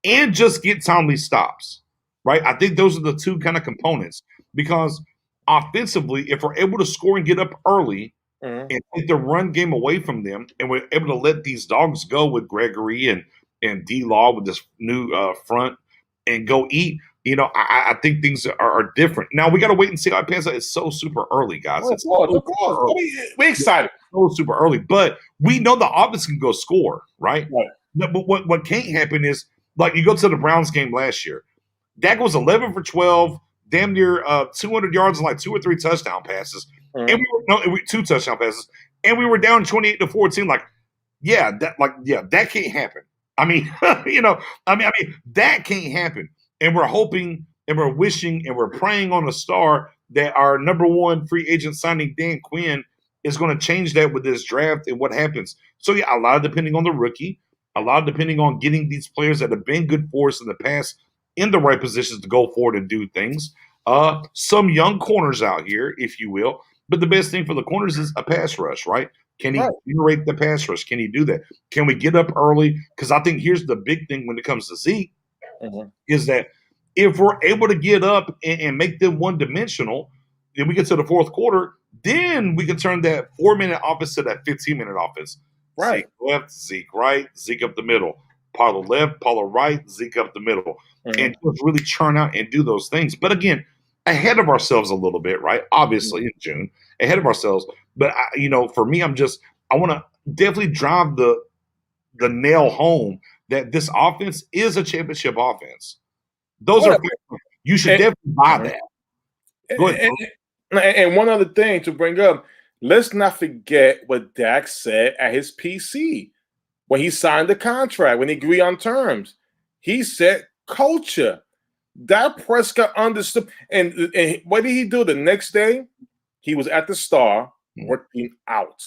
And just get timely stops, right? I think those are the two kind of components because offensively, if we're able to score and get up early, and take the run game away from them, and we're able to let these dogs go with Gregory and D-Law with this new front and go eat. I think things are different. Now we got to wait and see how it pans out. It's so super early, guys. Of course. We're excited. So super early, but we know the offense can go score, right? But what can't happen is, like, you go to the Browns game last year. Dak was 11 for 12, damn near 200 yards and like 2 or 3 touchdown passes, and we 2 touchdown passes, and we were down 28-14. That can't happen. I mean, that can't happen. And we're hoping and we're wishing and we're praying on a star that our number 1 free agent signing, Dan Quinn, is going to change that with this draft and what happens. So, a lot depending on the rookie, a lot depending on getting these players that have been good for us in the past in the right positions to go forward and do things. Some young corners out here, if you will. But the best thing for the corners is a pass rush, right? Can he generate the pass rush? Can he do that? Can we get up early? Because I think here's the big thing when it comes to Zeke is that if we're able to get up and make them one-dimensional, then we get to the fourth quarter, then we can turn that 4-minute offense to that 15-minute offense. Right. Zeke left, Zeke right, Zeke up the middle. Pollard left, Pollard right, Zeke up the middle. And just really churn out and do those things. But again, ahead of ourselves a little bit, right? Obviously in June, ahead of ourselves. But, for me, I want to definitely drive the nail home that this offense is a championship offense. Those are you should definitely buy that. Go ahead. And one other thing to bring up, let's not forget what Dak said at his PC when he signed the contract, when he agreed on terms. He said culture. Dak Prescott understood. And what did he do the next day? He was at the Star working out.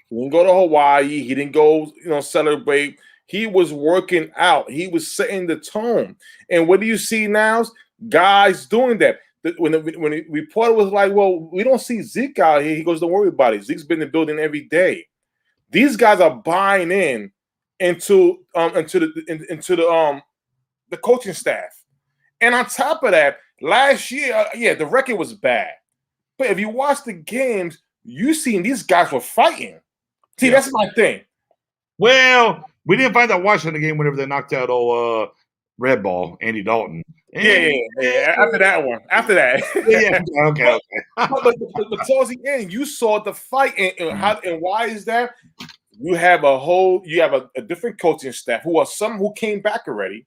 He didn't go to Hawaii. He didn't go, celebrate. He was working out. He was setting the tone. And what do you see now? Guys doing that. When the reporter was like, well, we don't see Zeke out here. He goes, don't worry about it. Zeke's been in the building every day. These guys are buying into the coaching staff. And on top of that, last year, the record was bad. But if you watch the games, you seen these guys were fighting. See, that's my thing. Well, we didn't find that Washington game whenever they knocked out Red Ball, Andy Dalton. Yeah. After that one. After that. Okay. But towards the end, you saw the fight. And why is that? You have a different coaching staff who came back already.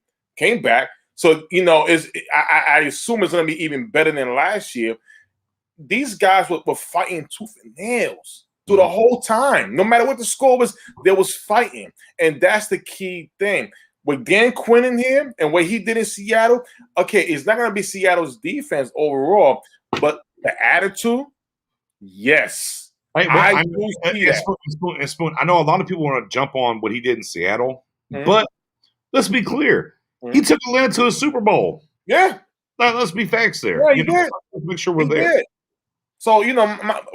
So, I assume it's going to be even better than last year. These guys were fighting tooth and nails through the whole time. No matter what the score was, there was fighting. And that's the key thing. With Dan Quinn in here and what he did in Seattle, okay, it's not going to be Seattle's defense overall, but the attitude, yes. I know a lot of people want to jump on what he did in Seattle, but let's be clear. He took Atlanta to a Super Bowl. Yeah. Let's be facts there. Yeah, let's make sure we're there. Did. So,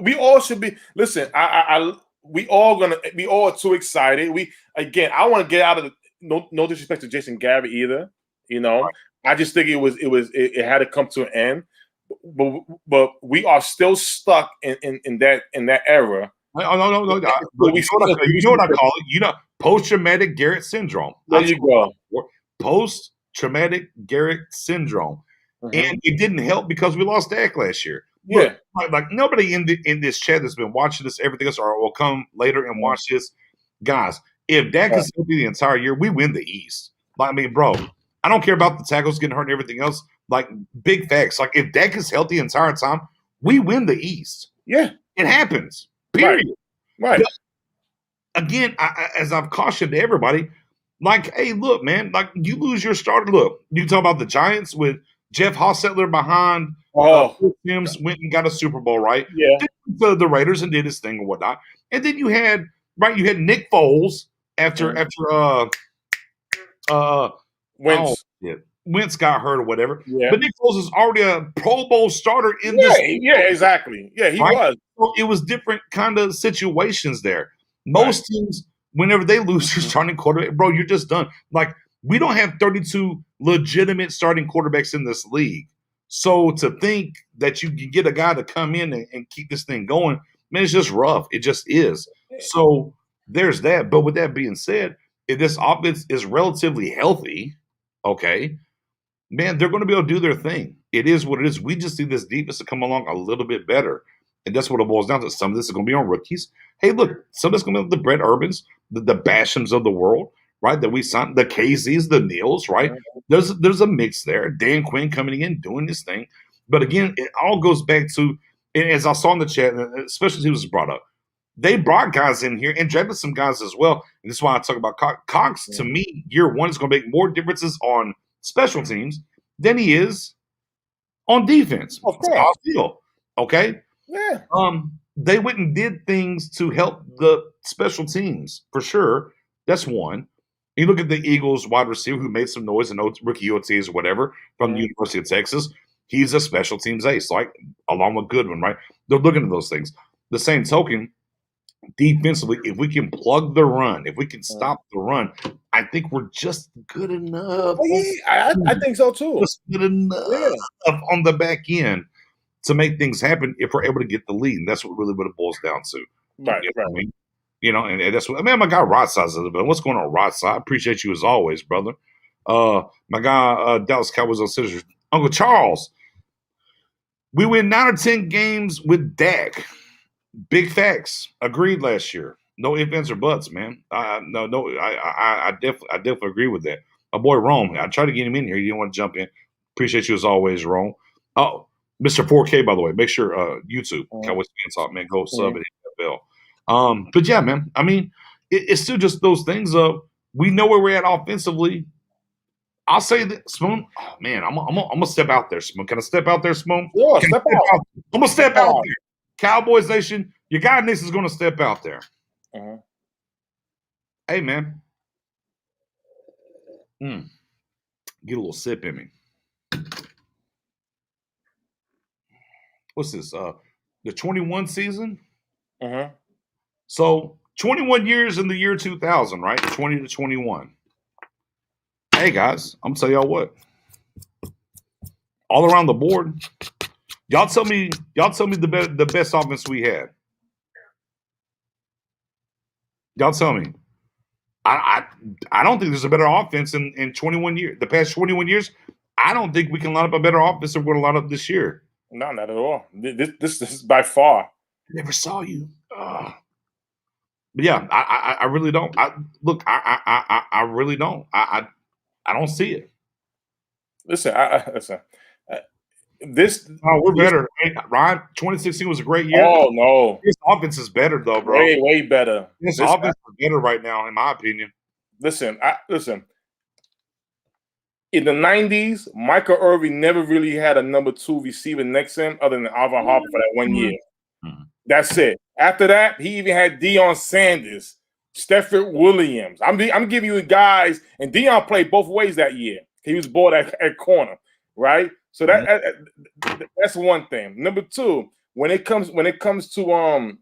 we all should be – listen, we all are too excited. I want to get out of the – no disrespect to Jason Garrett either, Right. I just think it had to come to an end. But we are still stuck in that era. No. You know what I call it? Post-traumatic Garrett syndrome. There you go. Post-traumatic Garrett syndrome. And it didn't help because we lost Dak last year. Yeah. Look, like nobody in this chat that's been watching this, everything else, or will come later and watch this. Guys, if Dak is healthy the entire year, we win the East. Bro, I don't care about the tackles getting hurt and everything else. Big facts. If Dak is healthy the entire time, we win the East. Yeah. It happens. Period. Right. But again, as I've cautioned to everybody, hey, look, man, you lose your starter. Look, you talk about the Giants with Jeff Hostetler behind. Sims went and got a Super Bowl, right? Yeah. The Raiders and did his thing and whatnot. And then you had Nick Foles after Wentz got hurt or whatever. Yeah. But Nick Foles is already a Pro Bowl starter in this. Yeah, exactly. Yeah, he was. So it was different kind of situations there. Most teams, whenever they lose their starting quarterback, bro, you're just done. We don't have 32 legitimate starting quarterbacks in this league. So to think that you can get a guy to come in and keep this thing going, Man, it's just rough. It just is. So there's that. But with that being said, if this offense is relatively healthy, okay, man, they're going to be able to do their thing. It is what it is. We just need this defense to come along a little bit better. And that's what it boils down to. Some of this is going to be on rookies. Hey, look, some of this is going to be the Brett Urbans, the Bashams of the world, right? That we signed, the KZs, the Neils, right? There's a mix there. Dan Quinn coming in, doing his thing. But again, it all goes back to, and as I saw in the chat, especially he was brought up, they brought guys in here and drafted some guys as well. And this is why I talk about Cox. To me, year one is going to make more differences on special teams than he is on defense. Of course. That's how I feel. Okay? Yeah. They went and did things to help the special teams for sure. That's one. You look at the Eagles wide receiver who made some noise in rookie OTs or whatever from the University of Texas. He's a special teams ace, like along with Goodwin, right? They're looking at those things. The same token, defensively, if we can plug the run, if we can stop the run, I think we're just good enough. Oh, yeah, I think so too. Just good enough on the back end to make things happen if we're able to get the lead. And that's what it boils down to. Right, I mean? You know, and that's what, man, my guy Rod Size a little bit. What's going on, Rod Size? I appreciate you as always, brother. My guy, Dallas Cowboys on Scissors. Uncle Charles, we win 9 or 10 games with Dak. Big facts. Agreed last year. No ifs, ands, or buts, man. I definitely agree with that. My boy Rome, I tried to get him in here. He didn't want to jump in. Appreciate you as always, Rome. Oh, Mr. 4K, by the way. Make sure YouTube, Cowboys Fan Talk, man, go sub and hit that bell. But yeah, man, I mean, it's still just those things of we know where we're at offensively. I'll say that, Spoon. Oh, man, I'm gonna step out there, Spoon. Can I step out there, Spoon? Yeah, step out. I'm gonna step out there. Cowboys Nation, your guy Nick is gonna step out there. Hey, man. Get a little sip in me. What's this? The 21 season? So 21 years in the year 2000, right? 20 to 21. Hey guys, I'm gonna tell y'all what. All around the board, y'all tell me the best offense we had. Y'all tell me. I don't think there's a better offense in 21 years. The past 21 years, I don't think we can line up a better offense than we're going to line up this year. No, not at all. This is by far. I never saw you. But yeah, I really don't. I really don't. I don't see it. Listen, we're better. Hey, Ryan, 2016 was a great year. Oh no, this offense is better though, bro. Way better. This offense is better right now, in my opinion. Listen. In the 90s, Michael Irvin never really had a number 2 receiver next to him other than Alvin Harper for that 1 year. That's it. After that, he even had Deion Sanders, Stefford Williams. I'm giving you guys, and Deion played both ways that year. He was bored at corner, right? So that's one thing. Number 2, when it comes to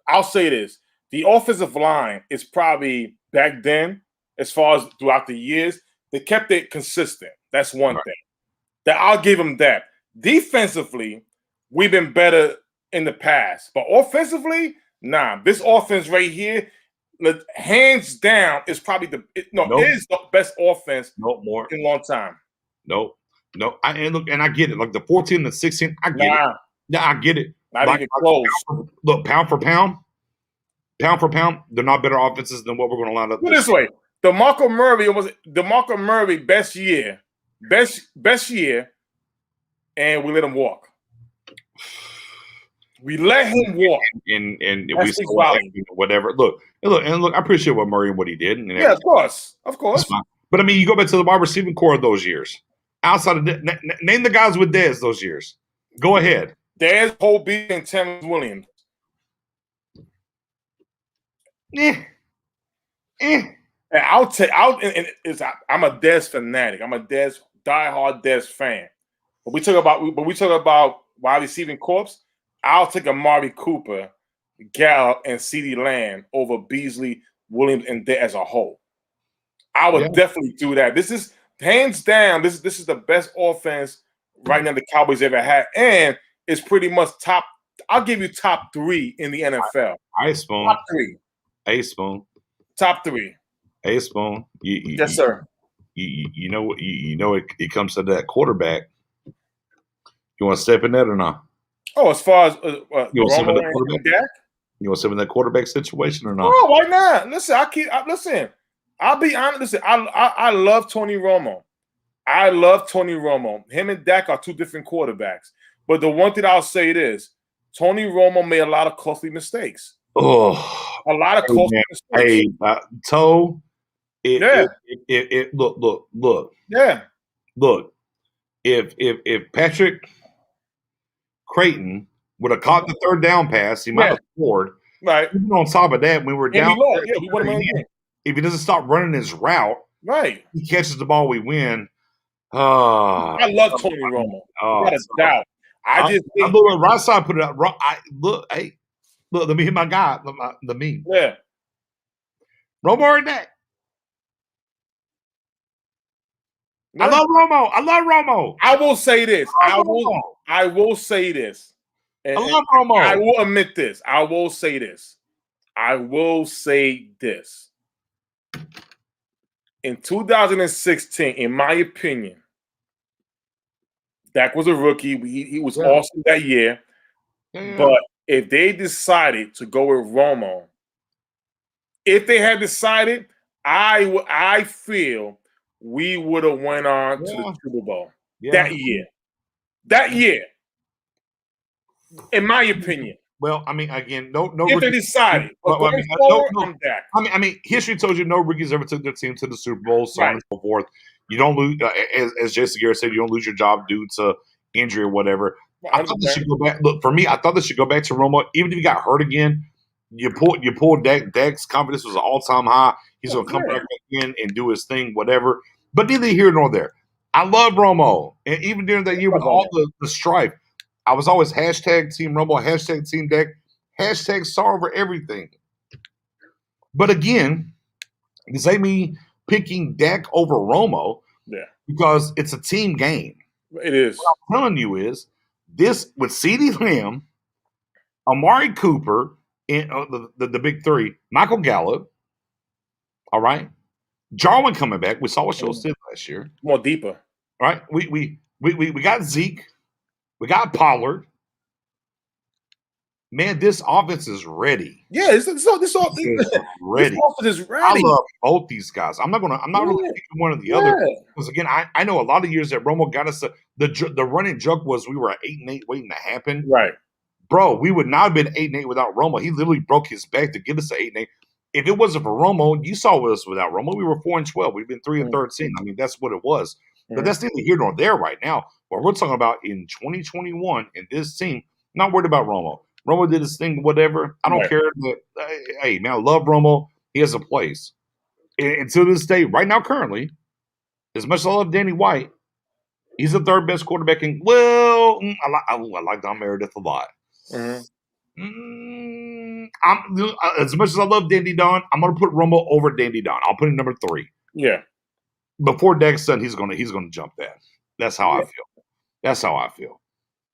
I'll say this: the offensive line is probably back then, as far as throughout the years, they kept it consistent. That's one thing. That I'll give them that. Defensively, we've been better in the past, but offensively, nah. This offense right here, hands down, is probably it is the best offense in a long time. No, and I get it. Like the 14 and the 16, I get it. Yeah, I get it. Not even close. Pound for pound, they're not better offenses than what we're going to line up. Put it this way: DeMarco Murray best year, and we let him walk. We let him walk, and we saw whatever. Look. I appreciate what Murray and what he did. And yeah, of course. But I mean, you go back to the wide receiving core of those years. Outside of name the guys with Dez those years. Go ahead. Dez, Holby, and Terrence Williams. And I'm a Dez fanatic. I'm a diehard Dez fan. But we talk about wide receiving corps. I'll take Amari Cooper, Gallup, and CeeDee Lamb over Beasley, Williams, and Dez as a whole. I would definitely do that. This is hands down. This is the best offense right now the Cowboys ever had, and it's pretty much top. I'll give you top 3 in the NFL. A-Spoon. Top 3. A-Spoon. Top 3. A-Spoon. Yes, sir. You know what? You know it comes to that quarterback. You want to step in that or not? Oh, as far as You want to step in that Romo and quarterback? Dak? You want to step in that quarterback situation or not? Oh, why not? Listen. I'll be honest. Listen, I love Tony Romo. I love Tony Romo. Him and Dak are 2 different quarterbacks. But the one thing I'll say it is, Tony Romo made a lot of costly mistakes. Oh, a lot of costly mistakes. Hey, Toe. Yeah. Look. Yeah. Look. If Patrick Creighton would have caught the 3rd down pass, he might have scored. Right. Even on top of that, when we're down, if he doesn't stop running his route, right, he catches the ball, we win. I love Tony Romo. Without a doubt. I just think when right side put it up. Look, let me hit my guy. The meme. Yeah. Romo or Dak? Yeah. I love Romo. I will say this. I will say this. I love Romo. I will admit this. I will say this. In 2016, in my opinion, Dak was a rookie. He was awesome that year. Yeah. But if they decided to go with Romo, if they had decided, I feel we would have went on to the Super Bowl that year. That year, in my opinion. Well, I mean, again, no. If they decided, I mean, history tells you no rookies ever took their team to the Super Bowl, so on and so forth. You don't lose, as Jason Garrett said, you don't lose your job due to injury or whatever. I thought they should go back. Look, for me, I thought they should go back to Romo. Even if he got hurt again, you pull Dak. Dak's confidence was an all-time high. He's going to come back in and do his thing, whatever. But neither here nor there. I love Romo, and even during that year with all the strife, I was always hashtag Team Romo, hashtag Team Dak, hashtag star over everything. But again, this ain't me picking Dak over Romo because it's a team game. It is. What I'm telling you is this with CeeDee Lamb, Amari Cooper, and the big 3, Michael Gallup, all right? Jarwin coming back. We saw what Schultz did last year. More deeper. Right? We got Zeke. We got Pollard. Man, this offense is ready. Yeah, this offense is ready. I love both these guys. I'm not really picking one or the other because again, I know a lot of years that Romo got us the running joke was we were at 8-8 waiting to happen. Right, bro. We would not have been 8-8 without Romo. He literally broke his back to get us to 8-8. If it wasn't for Romo, you saw us without Romo. We were 4-12. We've been 3-13. I mean, that's what it was. But that's neither here nor there right now. What we're talking about in 2021 in this team, not worried about Romo. Romo did his thing, whatever. I don't care. But, hey, man, I love Romo. He has a place. And to this day, right now, currently, as much as I love Danny White, he's the 3rd best quarterback in. Well, I like Don Meredith a lot. As much as I love Dandy Don, I'm going to put Romo over Dandy Don. I'll put him number 3. Yeah. Before Dak's done, he's gonna jump that. That's how I feel.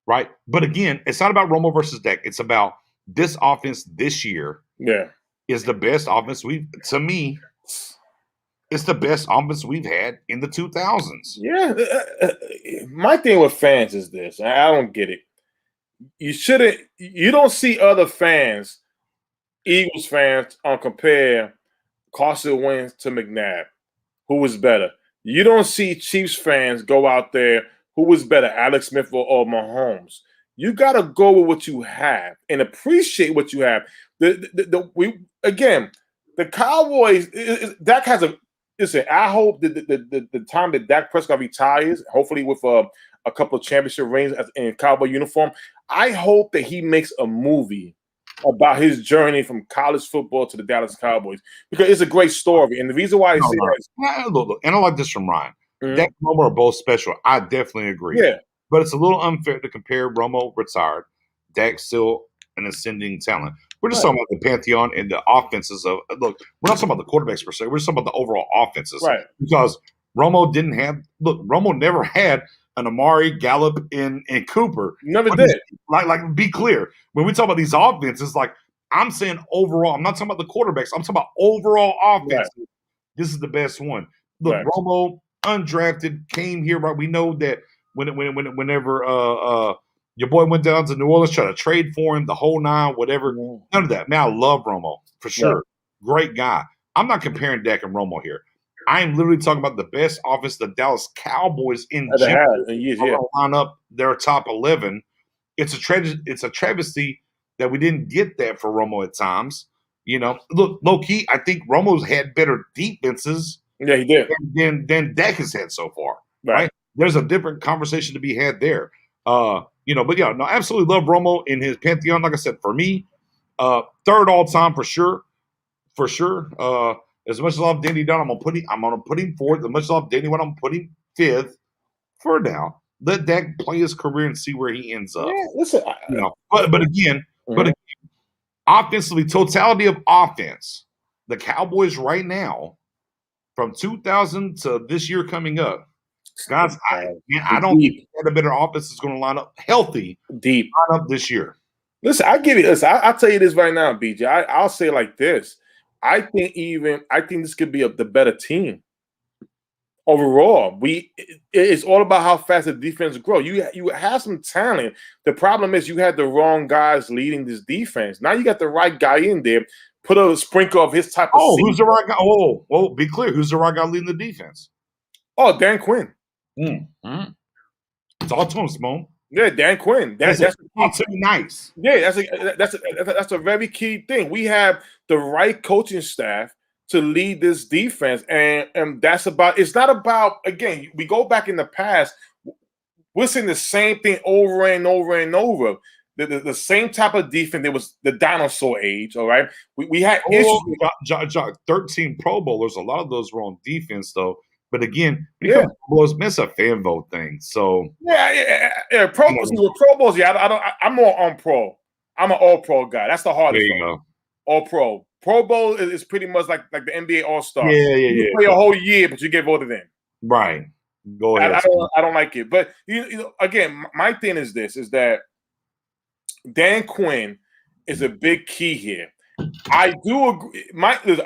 Right? But again, it's not about Romo versus Dak. It's about this offense this year. Yeah. Is the best offense to me, it's the best offense we've had in the 2000s. Yeah. My thing with fans is this. I don't get it. You don't see other fans, Eagles fans, compare Carson Wentz to McNabb. Who was better? You don't see Chiefs fans go out there. Who was better, Alex Smith or Mahomes? You got to go with what you have and appreciate what you have. The Cowboys. Dak has a. Listen, I hope the time that Dak Prescott retires, hopefully with a couple of championship rings in Cowboy uniform, I hope that he makes a movie about his journey from college football to the Dallas Cowboys because it's a great story. And the reason why I say that look, and I like this from Ryan. Dak and Romo are both special. I definitely agree. Yeah. But it's a little unfair to compare Romo retired, Dak still an ascending talent. We're just talking about the pantheon and the offenses of look, we're not talking about the quarterbacks per se, we're just talking about the overall offenses. Right. Because Romo never had an Amari, Gallup, and Cooper. Never did. Like, be clear. When we talk about these offenses, like I'm saying overall, I'm not talking about the quarterbacks. I'm talking about overall offense. Right. This is the best one. Look, right. Romo, undrafted, came here, right? We know that whenever your boy went down to New Orleans, tried to trade for him, the whole nine, whatever. None of that. Man, I love Romo for sure. Right. Great guy. I'm not comparing Dak and Romo here. I am literally talking about the best offense the Dallas Cowboys in general line up their top 11. It's a travesty that we didn't get that for Romo at times. Look, low key, I think Romo's had better defenses. Yeah, he did. Than Dak has had so far. Right? There's a different conversation to be had there. But yeah, no, absolutely love Romo in his pantheon. Like I said, for me, third all time for sure. For sure. As much as I love Danny Dunn, I'm gonna put him fourth. As much as I love Danny Dunn, I'm putting him fifth for now. Let Dak play his career and see where he ends up. Yeah, listen, but again, offensively, totality of offense, the Cowboys right now, from 2000 to this year coming up, guys, I don't think that a better offense is going to line up healthy, deep line up this year. Listen, I give you this. I'll tell you this right now, BJ. I'll say it like this. I think this could be the better team overall. It's all about how fast the defense grows. You have some talent. The problem is you had the wrong guys leading this defense. Now you got the right guy in there. Put a sprinkle of his type of. Who's the right guy? Be clear. Who's the right guy leading the defense? Dan Quinn. Talk to him, Simone. Yeah, Dan Quinn. That's nice. Yeah, that's a very key thing. We have the right coaching staff to lead this defense, and that's about. It's not about, again, we go back in the past. We're seeing the same thing over and over and over. The same type of defense. There was the dinosaur age. All right, we had issues. 13 Pro Bowlers. A lot of those were on defense, though. But again, it's a fan vote thing. So Pro Bowls. Yeah, I'm more on pro. I'm an all pro guy. That's the hardest. There you go. All pro. Pro Bowl is pretty much like the NBA All Star. Yeah. You play a whole year, but you get voted in. Right. Go ahead. I don't like it. But again, my thing is this: is that Dan Quinn is a big key here. I do agree.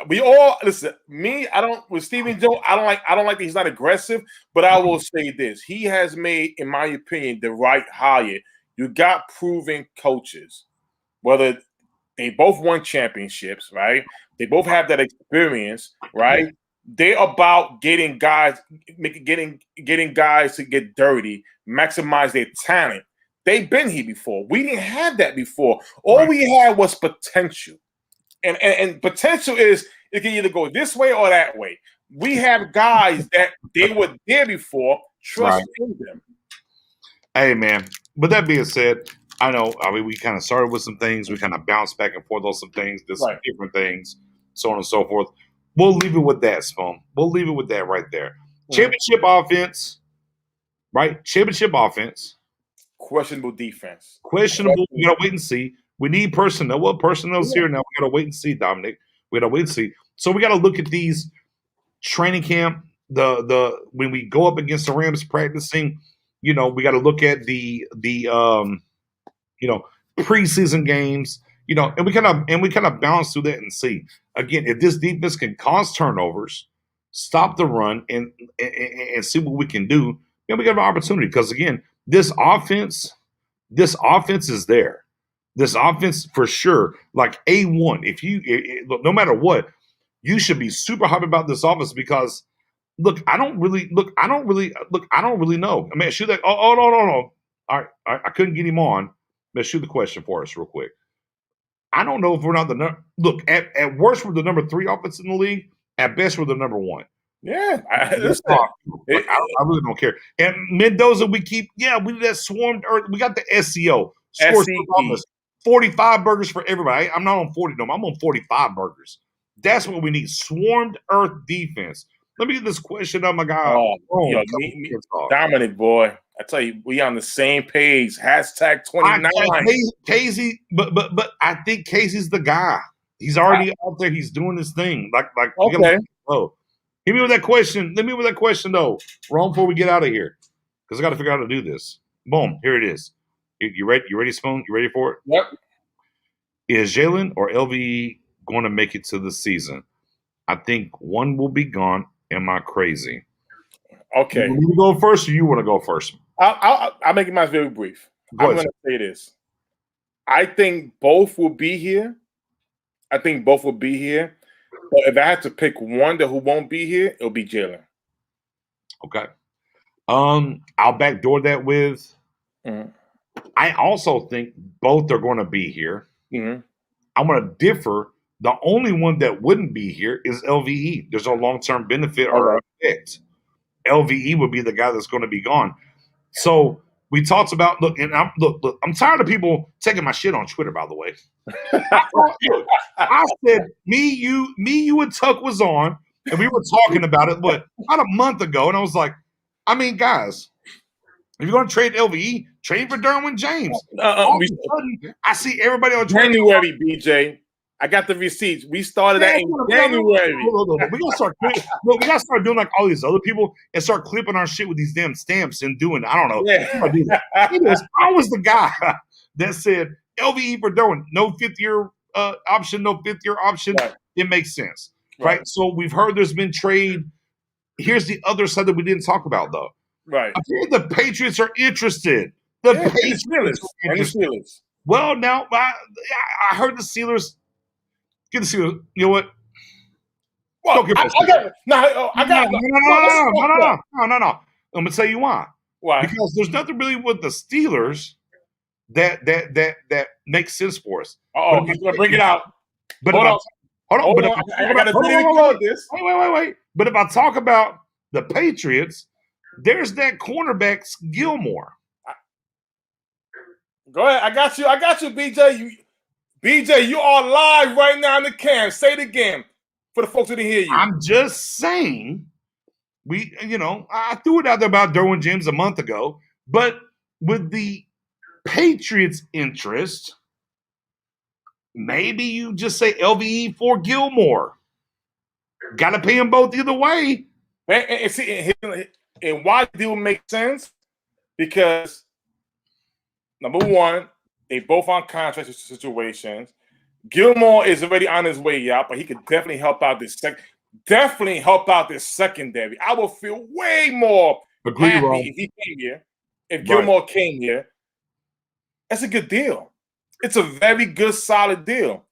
We all listen. Me, I don't with Stephen Jones. I don't like that he's not aggressive. But I will say this: he has made, in my opinion, the right hire. You got proven coaches, whether they both won championships, right? They both have that experience, right? They're about getting guys to get dirty, maximize their talent. They've been here before. We didn't have that before. All we had was potential. And potential is it can either go this way or that way. We have guys that they were there before. Trust in them. Hey, man. With that being said, I know. We kind of started with some things. We kind of bounced back and forth on some things. There's some different things, so on and so forth. We'll leave it with that, Spoon. We'll leave it with that right there. Championship offense, right? Championship offense. Questionable defense. Questionable. We gotta wait and see. We need personnel. Well, personnel's here now. We got to wait and see, Dominic. We got to wait and see. So we got to look at these training camp. When we go up against the Rams practicing, we got to look at the preseason games. And we kind of balance through that and see again if this defense can cause turnovers, stop the run, and see what we can do. We got an opportunity because again, this offense is there. This offense for sure, like A1. If you look, no matter what, you should be super hyped about this offense because I don't really know. I mean, shoot that. Oh, no. All right, I couldn't get him on. Let's shoot the question for us real quick. I don't know if we're not the number. Look, at worst, we're the number 3 offense in the league. At best, we're the number 1. Yeah, I really don't care. And Mendoza, we did that swarmed earth. We got the SEO. 45 burgers for everybody. I'm not on 40 no more. I'm on 45 burgers. That's what we need. Swarmed earth defense. Let me get this question on my guy. Dominic, boy. I tell you, we on the same page. Hashtag 29. Casey, but I think Casey's the guy. He's already out there. He's doing his thing. Okay. Hit me with that question. Let me with that question though. Wrong before we get out of here. because I got to figure out how to do this. Boom, here it is. You ready? You ready, Spoon? You ready for it? Yep. Is Jalen or LVE going to make it to the season? I think one will be gone. Am I crazy? Okay. You want me to go first, or you want to go first? I'll make it mine very brief. I'm going to say this. I think both will be here. But if I had to pick one who won't be here, it'll be Jalen. Okay. I'll backdoor that with. Mm-hmm. I also think both are going to be here. Mm-hmm. I'm going to differ. The only one that wouldn't be here is LVE. There's no long-term benefit or effect. LVE would be the guy that's going to be gone. So we talked about look. I'm tired of people taking my shit on Twitter. By the way, I said me, you, and Tuck was on, and we were talking about it. But about a month ago, and I was like, I mean, guys, if you're going to trade LVE, trade for Derwin James. All of a sudden, I see everybody on Twitter. January, BJ. I got the receipts. We started that in January. We gotta start doing like all these other people and start clipping our shit with these damn stamps and doing. I don't know. Yeah. I was the guy that said LVE for Derwin, no fifth-year option, no fifth-year option. Right. It makes sense, right? So we've heard there's been trade. Here's the other side that we didn't talk about though. Right. I think the Patriots are interested. The Patriots are interested. Well, now I heard the Steelers. Get the Steelers. You know what? Well, don't give I got it. No. I'm gonna tell you why. Why? Because there's nothing really with the Steelers that makes sense for us. Oh, he's gonna bring it out. But hold on. I gotta record this. Wait. But if I talk about the Patriots, there's that cornerback Gilmore. Go ahead. I got you, BJ. BJ, you are live right now in the cam. Say it again for the folks who didn't hear you. I'm just saying, I threw it out there about Derwin James a month ago, but with the Patriots' interest, maybe you just say LVE for Gilmore. Got to pay them both either way. And why the deal make sense? Because number one, they both on contract situations. Gilmore is already on his way out, but he could definitely help out this secondary. I would feel way more happy if he came here. If Gilmore came here, that's a good deal. It's a very good, solid deal.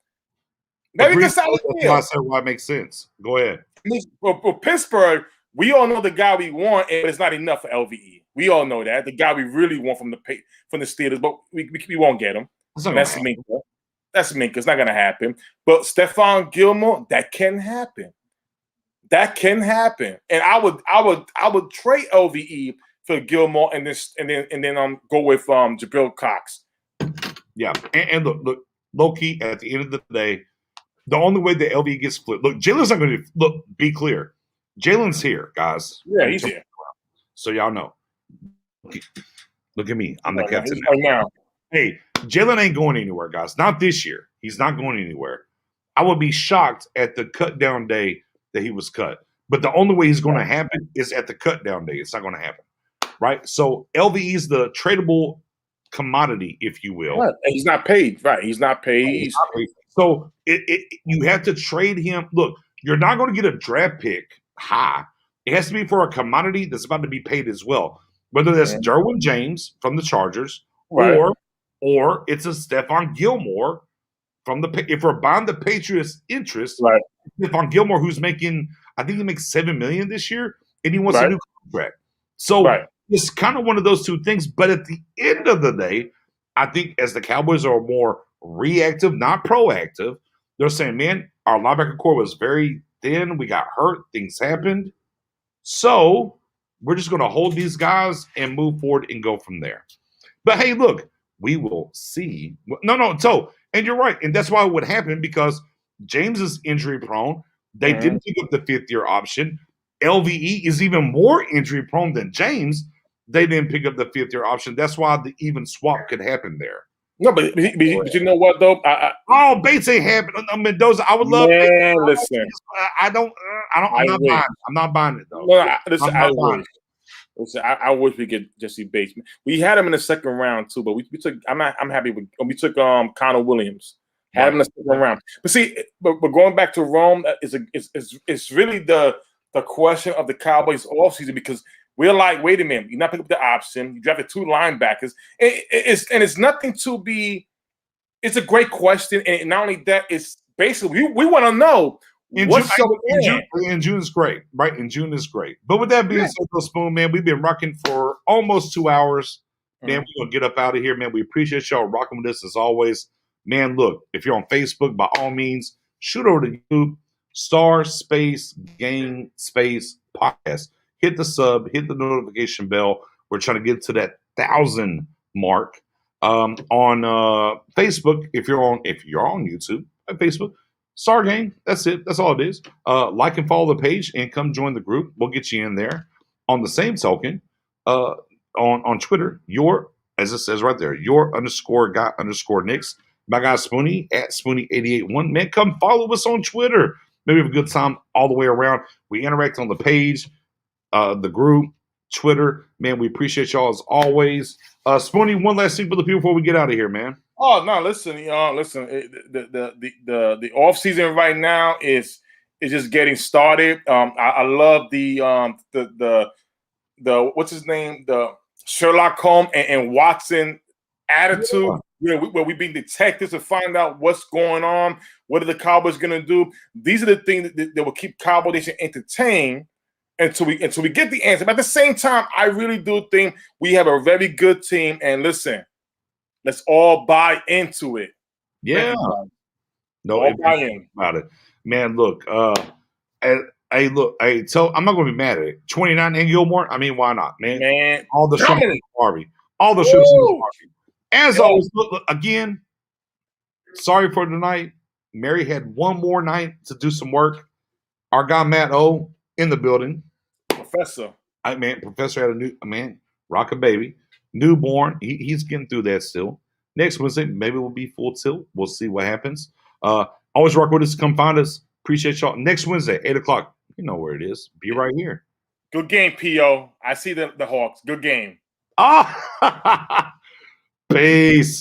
That's why I said why it makes sense. Go ahead. For Pittsburgh, we all know the guy we want, but it's not enough for LVE. We all know that. The guy we really want from the Steelers, but we won't get him. That's Minka. It's not going to happen. But Stephon Gilmore, that can happen. And I would trade LVE for Gilmore and then go with Jabril Cox. Yeah, and look, low key at the end of the day, the only way that LVE gets split. Look, Jalen's not going to look. Be clear, Jalen's here, guys. Yeah, he's here. So y'all know. Look at me. I'm the captain now. Hey, Jalen ain't going anywhere, guys. Not this year. He's not going anywhere. I would be shocked at the cut down day that he was cut. But the only way he's going to happen is at the cut down day. It's not going to happen. Right? So LVE is the tradable commodity, if you will. Right. He's not paid. Right. He's not paid. So you have to trade him. Look, you're not going to get a draft pick high. It has to be for a commodity that's about to be paid as well. Whether that's Derwin James from the Chargers or it's a Stephon Gilmore from if we're buying the Patriots' interest, Stephon Gilmore, who's making, I think he makes $7 million this year, and he wants a new contract. So it's kind of one of those two things. But at the end of the day, I think as the Cowboys are more reactive, not proactive, they're saying, man, our linebacker core was very thin. We got hurt. Things happened. So we're just going to hold these guys and move forward and go from there. But hey, look, we will see. So, and you're right. And that's why it would happen because James is injury prone. They didn't pick up the fifth-year option. LVE is even more injury prone than James. They didn't pick up the fifth-year option. That's why the even swap could happen there. No, but you know what, though? Bates ain't happening. Mendoza, I would love listen. I'm not buying it, though. No, listen, Listen, I wish we could Jesse Bates. We had him in the second round too, but we took. I'm happy with. We took Connor Williams. Had him in the second round. But see, but going back to Rome is really the question of the Cowboys offseason, because we're like, wait a minute, you're not picking up the option. You drafted 2 linebackers. It's nothing to be. It's a great question, and not only that, it's basically we want to know. In June is great, right? In June is great. But with that being said, Spoon, man, we've been rocking for almost 2 hours. Man, we're going to get up out of here, man. We appreciate y'all rocking with us as always. Man, look, if you're on Facebook, by all means, shoot over to YouTube, *Game Podcast. Hit the sub, hit the notification bell. We're trying to get to that 1,000 mark. On Facebook, if you're on YouTube, at Facebook, Star Game. That's it. That's all it is. Like and follow the page and come join the group. We'll get you in there. On the same token, on Twitter, as it says right there, _guy_Nicks. My guy Spoonie at Spoonie881. Man, come follow us on Twitter. Maybe have a good time all the way around. We interact on the page, the group, Twitter. Man, we appreciate y'all as always. Spoonie, one last thing for the people before we get out of here, man. Oh no! Listen. The off season right now is just getting started. I love the what's his name, the Sherlock Holmes and Watson attitude. Yeah. Where we being detectives to find out what's going on. What are the Cowboys going to do? These are the things that will keep Cowboy Nation entertained until we get the answer. But at the same time, I really do think we have a very good team. And listen. Let's all buy into it. Yeah. No, buy in about it. Man, look, I'm not gonna be mad at it. 29 and Gilmore. I mean, why not, man? All the shows Barbie. All the shows Barbie. As always, look, again, sorry for tonight. Mary had one more night to do some work. Our guy Matt O in the building. Professor had a new rock a baby. Newborn, he's getting through that still. Next Wednesday, maybe we'll be full tilt. We'll see what happens. Always rock with us. Come find us. Appreciate y'all. Next Wednesday, 8 o'clock. You know where it is. Be right here. Good game, P.O. I see the Hawks. Good game. Peace.